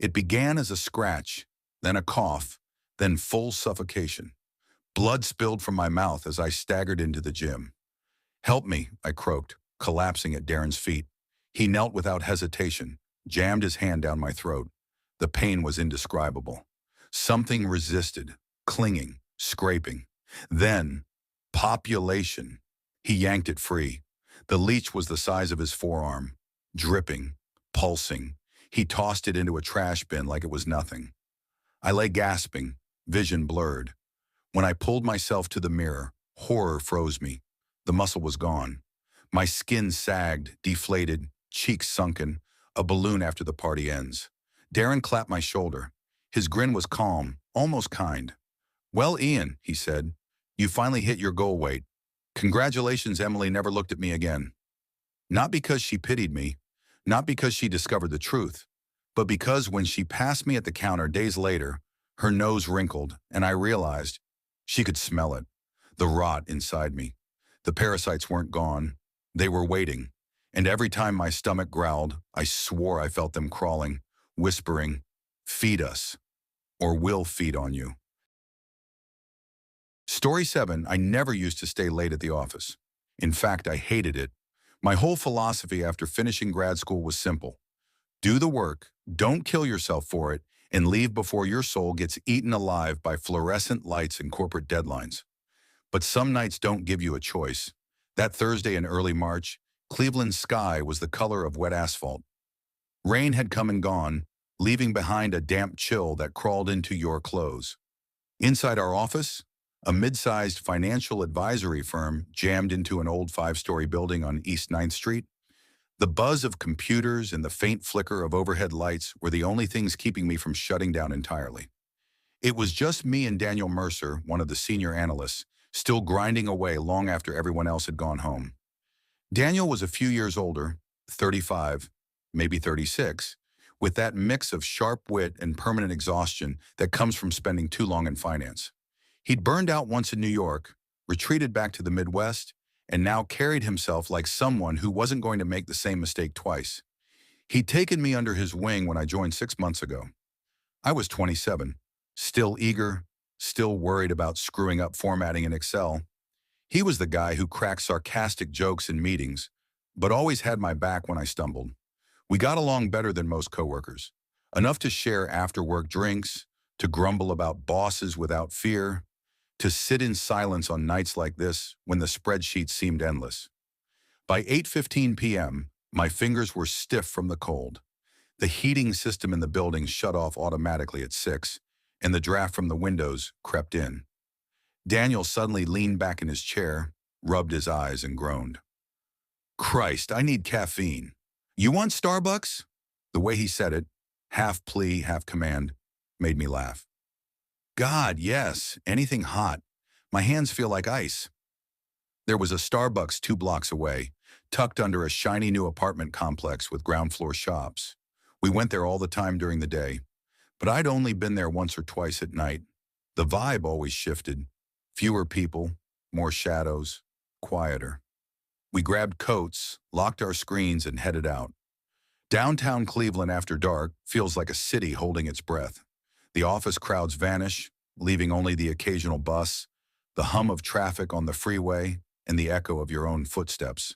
It began as a scratch, then a cough, then full suffocation. Blood spilled from my mouth as I staggered into the gym. Help me, I croaked, collapsing at Darren's feet. He knelt without hesitation, jammed his hand down my throat. The pain was indescribable. Something resisted, clinging, scraping. Then, population. He yanked it free. The leech was the size of his forearm, dripping, pulsing. He tossed it into a trash bin like it was nothing. I lay gasping, vision blurred. When I pulled myself to the mirror, horror froze me. The muscle was gone. My skin sagged, deflated, cheeks sunken, a balloon after the party ends. Darren clapped my shoulder. His grin was calm, almost kind. "Well, Ian," he said, "you finally hit your goal weight. Congratulations." Emily never looked at me again. Not because she pitied me, not because she discovered the truth, but because when she passed me at the counter days later, her nose wrinkled, and I realized she could smell it, the rot inside me. The parasites weren't gone. They were waiting. And every time my stomach growled, I swore I felt them crawling, whispering, "Feed us, or we'll feed on you." Story 7, I never used to stay late at the office. In fact, I hated it. My whole philosophy after finishing grad school was simple. Do the work, don't kill yourself for it, and leave before your soul gets eaten alive by fluorescent lights and corporate deadlines. But some nights don't give you a choice. That Thursday in early March, Cleveland's sky was the color of wet asphalt. Rain had come and gone, leaving behind a damp chill that crawled into your clothes. Inside our office, a mid-sized financial advisory firm jammed into an old 5-story building on East 9th Street. The buzz of computers and the faint flicker of overhead lights were the only things keeping me from shutting down entirely. It was just me and Daniel Mercer, one of the senior analysts, still grinding away long after everyone else had gone home. Daniel was a few years older, 35, maybe 36, with that mix of sharp wit and permanent exhaustion that comes from spending too long in finance. He'd burned out once in New York, retreated back to the Midwest, and now carried himself like someone who wasn't going to make the same mistake twice. He'd taken me under his wing when I joined 6 months ago. I was 27, still eager, still worried about screwing up formatting in Excel. He was the guy who cracked sarcastic jokes in meetings, but always had my back when I stumbled. We got along better than most coworkers, enough to share after-work drinks, to grumble about bosses without fear, to sit in silence on nights like this when the spreadsheet seemed endless. By 8:15 p.m., my fingers were stiff from the cold. The heating system in the building shut off automatically at 6, and the draft from the windows crept in. Daniel suddenly leaned back in his chair, rubbed his eyes, and groaned. "Christ, I need caffeine. You want Starbucks?" The way he said it, half plea, half command, made me laugh. "God, yes, anything hot. My hands feel like ice." There was a Starbucks 2 blocks away, tucked under a shiny new apartment complex with ground-floor shops. We went there all the time during the day, but I'd only been there once or twice at night. The vibe always shifted. Fewer people, more shadows, quieter. We grabbed coats, locked our screens, and headed out. Downtown Cleveland after dark feels like a city holding its breath. The office crowds vanish, leaving only the occasional bus, the hum of traffic on the freeway, and the echo of your own footsteps.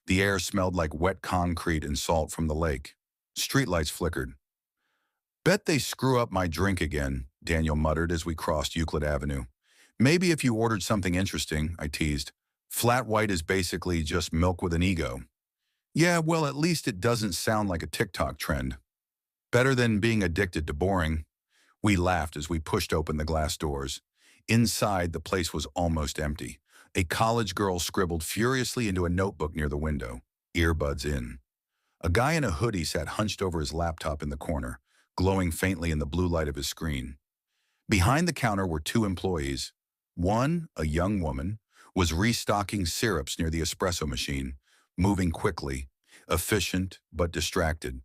The air smelled like wet concrete and salt from the lake. Streetlights flickered. "Bet they screw up my drink again," Daniel muttered as we crossed Euclid Avenue. "Maybe if you ordered something interesting," I teased. "Flat white is basically just milk with an ego." "Yeah, well, at least it doesn't sound like a TikTok trend. Better than being addicted to boring." We laughed as we pushed open the glass doors. Inside, the place was almost empty. A college girl scribbled furiously into a notebook near the window, earbuds in. A guy in a hoodie sat hunched over his laptop in the corner, glowing faintly in the blue light of his screen. Behind the counter were 2 employees. One, a young woman, was restocking syrups near the espresso machine, moving quickly, efficient but distracted.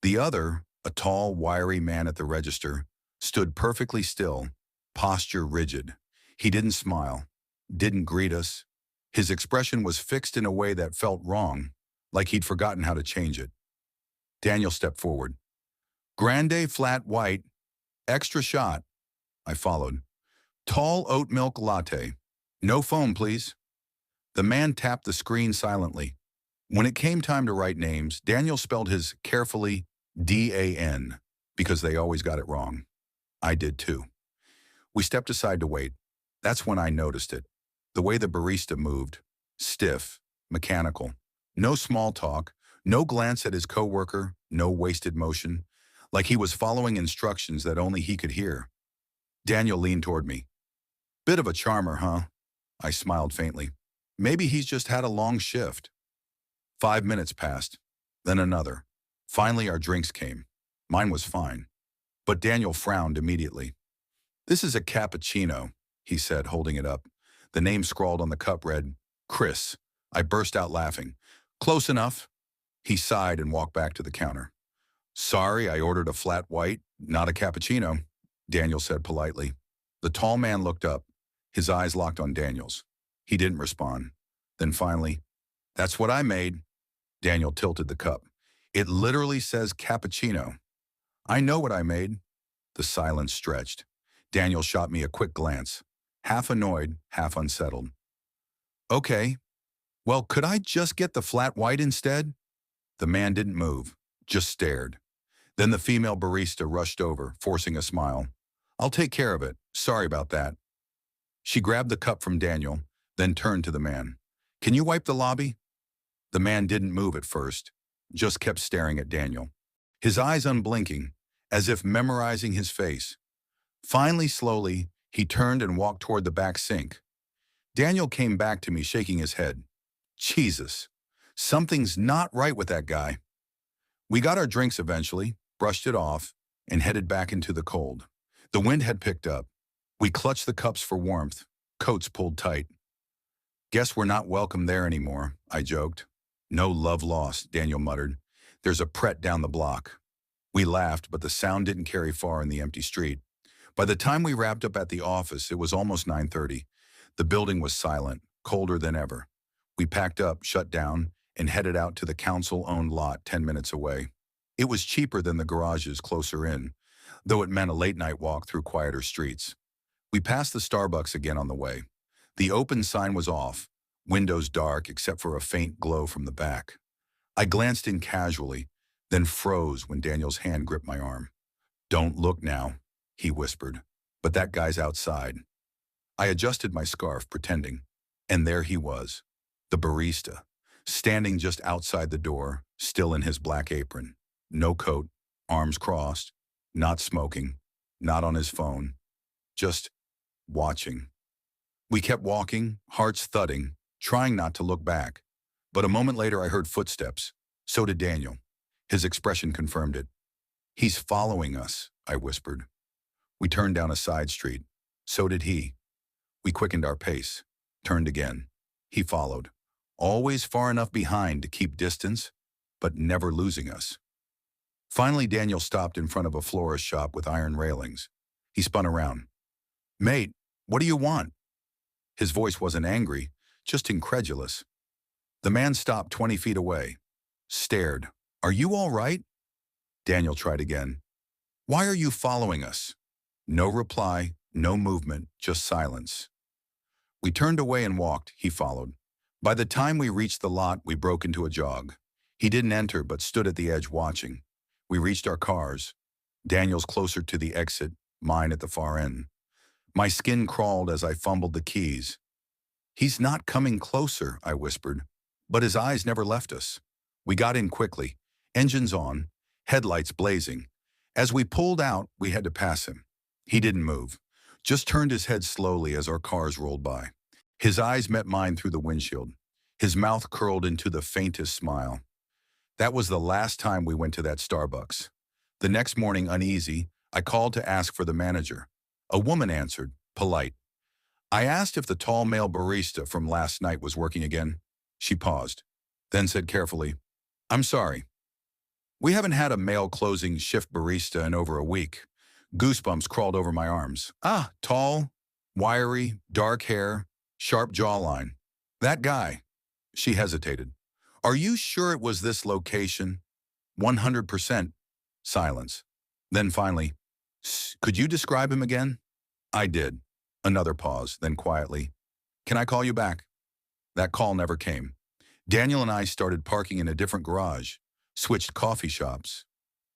The other, a tall, wiry man at the register, stood perfectly still, posture rigid. He didn't smile, didn't greet us. His expression was fixed in a way that felt wrong, like he'd forgotten how to change it. Daniel stepped forward. "Grande flat white, extra shot." I followed. "Tall oat milk latte. No foam, please." The man tapped the screen silently. When it came time to write names, Daniel spelled his carefully, D-A-N, because they always got it wrong. I did too. We stepped aside to wait. That's when I noticed it. The way the barista moved. Stiff, mechanical. No small talk, no glance at his coworker, no wasted motion. Like he was following instructions that only he could hear. Daniel leaned toward me. Bit of a charmer, huh? I smiled faintly. Maybe he's just had a long shift. 5 minutes passed, then another. Finally, our drinks came. Mine was fine. But Daniel frowned immediately. This is a cappuccino, he said, holding it up. The name scrawled on the cup read, Chris. I burst out laughing. Close enough. He sighed and walked back to the counter. Sorry, I ordered a flat white, not a cappuccino, Daniel said politely. The tall man looked up. His eyes locked on Daniel's. He didn't respond. Then finally, that's what I made. Daniel tilted the cup. It literally says cappuccino. I know what I made. The silence stretched. Daniel shot me a quick glance, half annoyed, half unsettled. Okay, well, could I just get the flat white instead? The man didn't move, just stared. Then the female barista rushed over, forcing a smile. I'll take care of it. Sorry about that. She grabbed the cup from Daniel, then turned to the man. Can you wipe the lobby? The man didn't move at first, just kept staring at Daniel, his eyes unblinking, as if memorizing his face. Finally, slowly, he turned and walked toward the back sink. Daniel came back to me, shaking his head. Jesus, something's not right with that guy. We got our drinks eventually, brushed it off, and headed back into the cold. The wind had picked up. We clutched the cups for warmth, coats pulled tight. Guess we're not welcome there anymore, I joked. No love lost, Daniel muttered. There's a Pret down the block. We laughed, but the sound didn't carry far in the empty street. By the time we wrapped up at the office, it was almost 9:30. The building was silent, colder than ever. We packed up, shut down, and headed out to the council-owned lot 10 minutes away. It was cheaper than the garages closer in, though it meant a late-night walk through quieter streets. We passed the Starbucks again on the way. The open sign was off, windows dark except for a faint glow from the back. I glanced in casually, then froze when Daniel's hand gripped my arm. Don't look now, he whispered, but that guy's outside. I adjusted my scarf, pretending, and there he was, the barista, standing just outside the door, still in his black apron. No coat, arms crossed, not smoking, not on his phone, just watching. We kept walking, hearts thudding, trying not to look back. But a moment later I heard footsteps. So did Daniel. His expression confirmed it. He's following us, I whispered. We turned down a side street. So did he. We quickened our pace, turned again. He followed, always far enough behind to keep distance, but never losing us. Finally, Daniel stopped in front of a florist shop with iron railings. He spun around. Mate, what do you want? His voice wasn't angry, just incredulous. The man stopped 20 feet away, stared. Are you all right? Daniel tried again. Why are you following us? No reply, no movement, just silence. We turned away and walked, he followed. By the time we reached the lot, we broke into a jog. He didn't enter, but stood at the edge watching. We reached our cars. Daniel's closer to the exit, mine at the far end. My skin crawled as I fumbled the keys. He's not coming closer, I whispered, but his eyes never left us. We got in quickly, engines on, headlights blazing. As we pulled out, we had to pass him. He didn't move, just turned his head slowly as our cars rolled by. His eyes met mine through the windshield. His mouth curled into the faintest smile. That was the last time we went to that Starbucks. The next morning, uneasy, I called to ask for the manager. A woman answered, polite. I asked if the tall male barista from last night was working again. She paused, then said carefully, I'm sorry. We haven't had a male closing shift barista in over a week. Goosebumps crawled over my arms. Tall, wiry, dark hair, sharp jawline. That guy. She hesitated. Are you sure it was this location? 100%. Silence. Then finally, could you describe him again? I did. Another pause, then quietly. Can I call you back? That call never came. Daniel and I started parking in a different garage, switched coffee shops.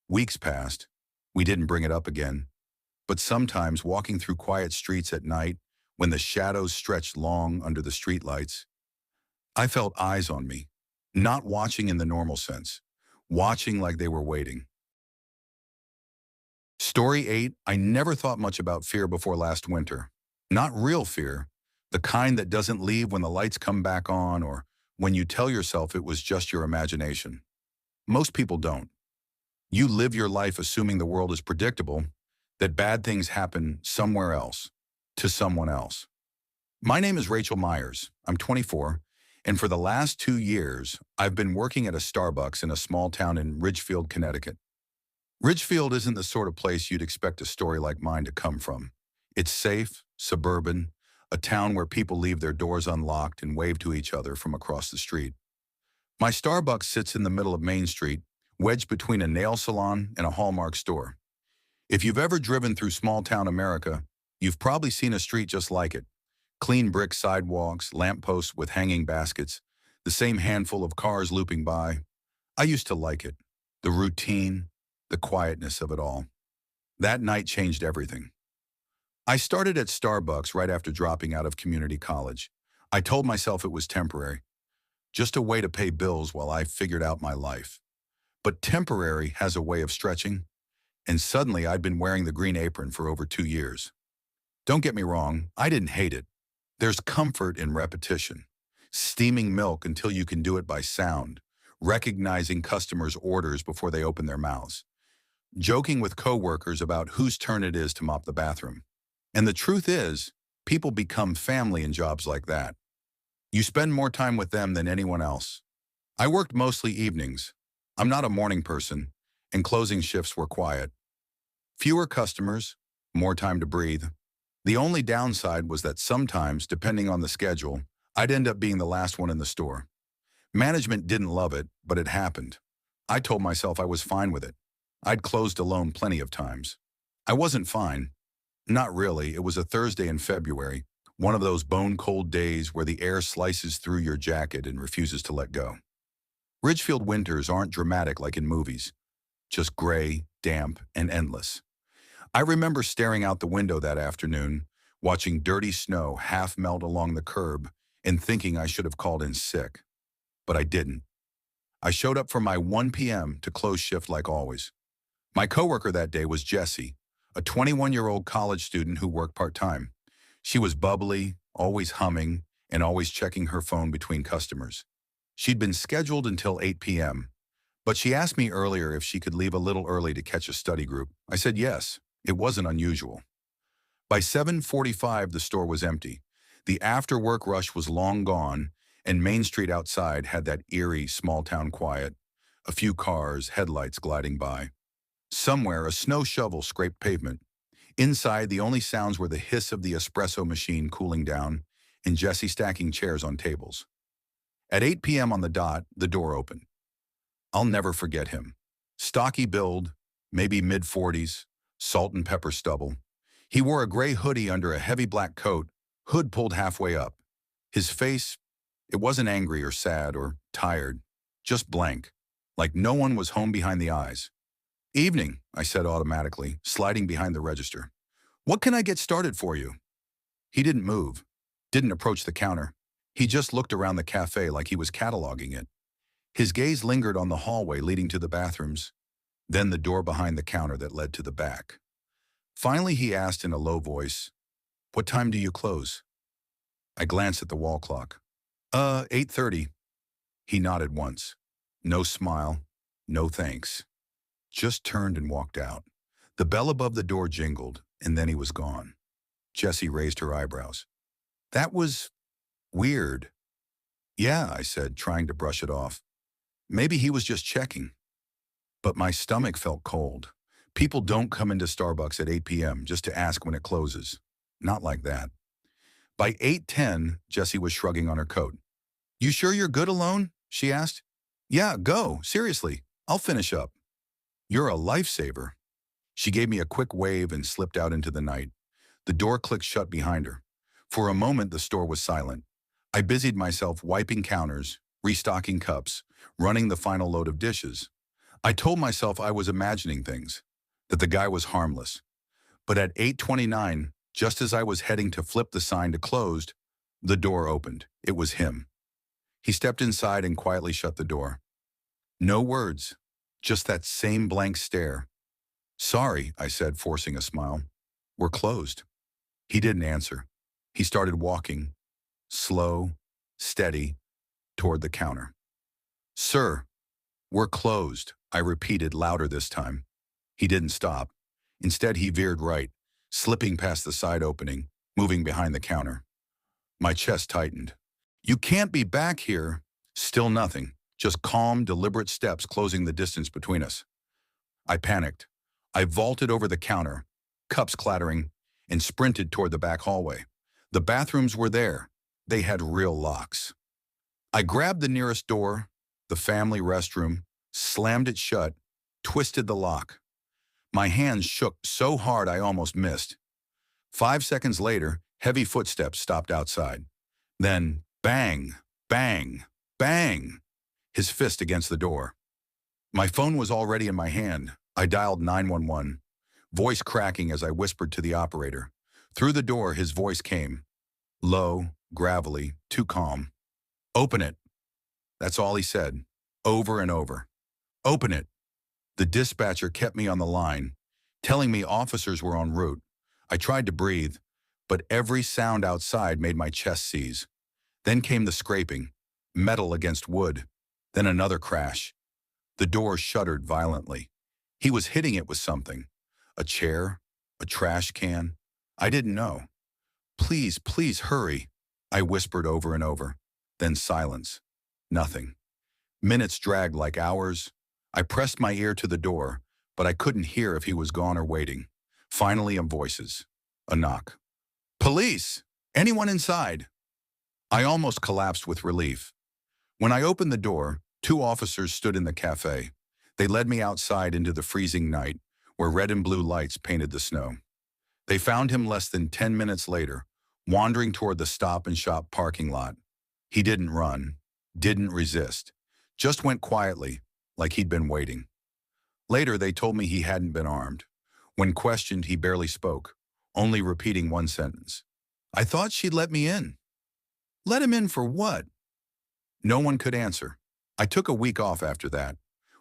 Weeks passed. We didn't bring it up again. But sometimes walking through quiet streets at night, when the shadows stretched long under the streetlights, I felt eyes on me, not watching in the normal sense, watching like they were waiting. Story 8, I never thought much about fear before last winter. Not real fear, the kind that doesn't leave when the lights come back on or when you tell yourself it was just your imagination. Most people don't. You live your life assuming the world is predictable, that bad things happen somewhere else, to someone else. My name is Rachel Myers. I'm 24, and for the last 2 years, I've been working at a Starbucks in a small town in Ridgefield, Connecticut. Ridgefield isn't the sort of place you'd expect a story like mine to come from. It's safe, suburban, a town where people leave their doors unlocked and wave to each other from across the street. My Starbucks sits in the middle of Main Street, wedged between a nail salon and a Hallmark store. If you've ever driven through small-town America, you've probably seen a street just like it. Clean brick sidewalks, lampposts with hanging baskets, the same handful of cars looping by. I used to like it. The routine, the quietness of it all. That night changed everything. I started at Starbucks right after dropping out of community college. I told myself it was temporary, just a way to pay bills while I figured out my life. But temporary has a way of stretching, and suddenly I'd been wearing the green apron for over 2 years. Don't get me wrong, I didn't hate it. There's comfort in repetition. Steaming milk until you can do it by sound, recognizing customers' orders before they open their mouths, joking with coworkers about whose turn it is to mop the bathroom. And the truth is, people become family in jobs like that. You spend more time with them than anyone else. I worked mostly evenings. I'm not a morning person, and closing shifts were quiet. Fewer customers, more time to breathe. The only downside was that sometimes, depending on the schedule, I'd end up being the last one in the store. Management didn't love it, but it happened. I told myself I was fine with it. I'd closed alone plenty of times. I wasn't fine. Not really. It was a Thursday in February, one of those bone-cold days where the air slices through your jacket and refuses to let go. Ridgefield winters aren't dramatic like in movies, just gray, damp, and endless. I remember staring out the window that afternoon, watching dirty snow half melt along the curb and thinking I should have called in sick. But I didn't. I showed up for my 1 p.m. to close shift like always. My coworker that day was Jessie, a 21-year-old college student who worked part-time. She was bubbly, always humming, and always checking her phone between customers. She'd been scheduled until 8 p.m., but she asked me earlier if she could leave a little early to catch a study group. I said yes. It wasn't unusual. By 7:45, the store was empty. The after-work rush was long gone, and Main Street outside had that eerie small-town quiet. A few cars, headlights gliding by. Somewhere, a snow shovel scraped pavement. Inside, the only sounds were the hiss of the espresso machine cooling down and Jessie stacking chairs on tables. At 8 p.m. on the dot, the door opened. I'll never forget him. Stocky build, maybe mid-40s, salt and pepper stubble. He wore a gray hoodie under a heavy black coat, hood pulled halfway up. His face, it wasn't angry or sad or tired, just blank, like no one was home behind the eyes. Evening, I said automatically, sliding behind the register. What can I get started for you? He didn't move, didn't approach the counter. He just looked around the cafe like he was cataloging it. His gaze lingered on the hallway leading to the bathrooms, then the door behind the counter that led to the back. Finally, he asked in a low voice, "What time do you close?" I glanced at the wall clock. 8:30. He nodded once. No smile, no thanks. Just turned and walked out. The bell above the door jingled, and then he was gone. Jessie raised her eyebrows. That was weird. Yeah, I said, trying to brush it off. Maybe he was just checking. But my stomach felt cold. People don't come into Starbucks at 8 p.m. just to ask when it closes. Not like that. By 8:10, Jessie was shrugging on her coat. You sure you're good alone? She asked. Yeah, go. Seriously. I'll finish up. You're a lifesaver. She gave me a quick wave and slipped out into the night. The door clicked shut behind her. For a moment, the store was silent. I busied myself wiping counters, restocking cups, running the final load of dishes. I told myself I was imagining things, that the guy was harmless. But at 8:29, just as I was heading to flip the sign to closed, the door opened. It was him. He stepped inside and quietly shut the door. No words, just that same blank stare. "Sorry," I said, forcing a smile. "We're closed." He didn't answer. He started walking, slow, steady, toward the counter. "Sir, we're closed," I repeated louder this time. He didn't stop. Instead, he veered right, slipping past the side opening, moving behind the counter. My chest tightened. "You can't be back here." Still nothing, just calm, deliberate steps closing the distance between us. I panicked. I vaulted over the counter, cups clattering, and sprinted toward the back hallway. The bathrooms were there. They had real locks. I grabbed the nearest door, the family restroom, slammed it shut, twisted the lock. My hands shook so hard I almost missed. 5 seconds later, heavy footsteps stopped outside. Then, bang, bang, bang, his fist against the door. My phone was already in my hand. I dialed 911, voice cracking as I whispered to the operator. Through the door, his voice came. Low, gravelly, too calm. "Open it." That's all he said, over and over. "Open it." The dispatcher kept me on the line, telling me officers were en route. I tried to breathe, but every sound outside made my chest seize. Then came the scraping, metal against wood, then another crash. The door shuddered violently. He was hitting it with something. A chair, a trash can. I didn't know. "Please, please hurry," I whispered over and over. Then silence. Nothing. Minutes dragged like hours. I pressed my ear to the door, but I couldn't hear if he was gone or waiting. Finally, voices. A knock. "Police! Anyone inside?" I almost collapsed with relief. When I opened the door, 2 officers stood in the cafe. They led me outside into the freezing night, where red and blue lights painted the snow. They found him less than 10 minutes later, wandering toward the Stop and Shop parking lot. He didn't run, didn't resist, just went quietly, like he'd been waiting. Later, they told me he hadn't been armed. When questioned, he barely spoke, only repeating one sentence. "I thought she'd let me in." Let him in for what? No one could answer. I took a week off after that.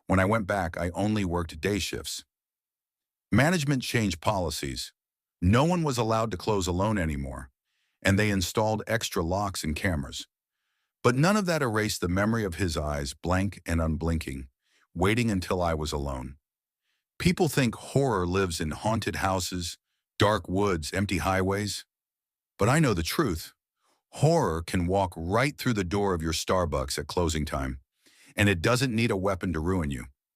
When I went back, I only worked day shifts. Management changed policies. No one was allowed to close alone anymore, and they installed extra locks and cameras. But none of that erased the memory of his eyes, blank and unblinking, waiting until I was alone. People think horror lives in haunted houses, dark woods, empty highways. But I know the truth. Horror can walk right through the door of your Starbucks at closing time, and it doesn't need a weapon to ruin you.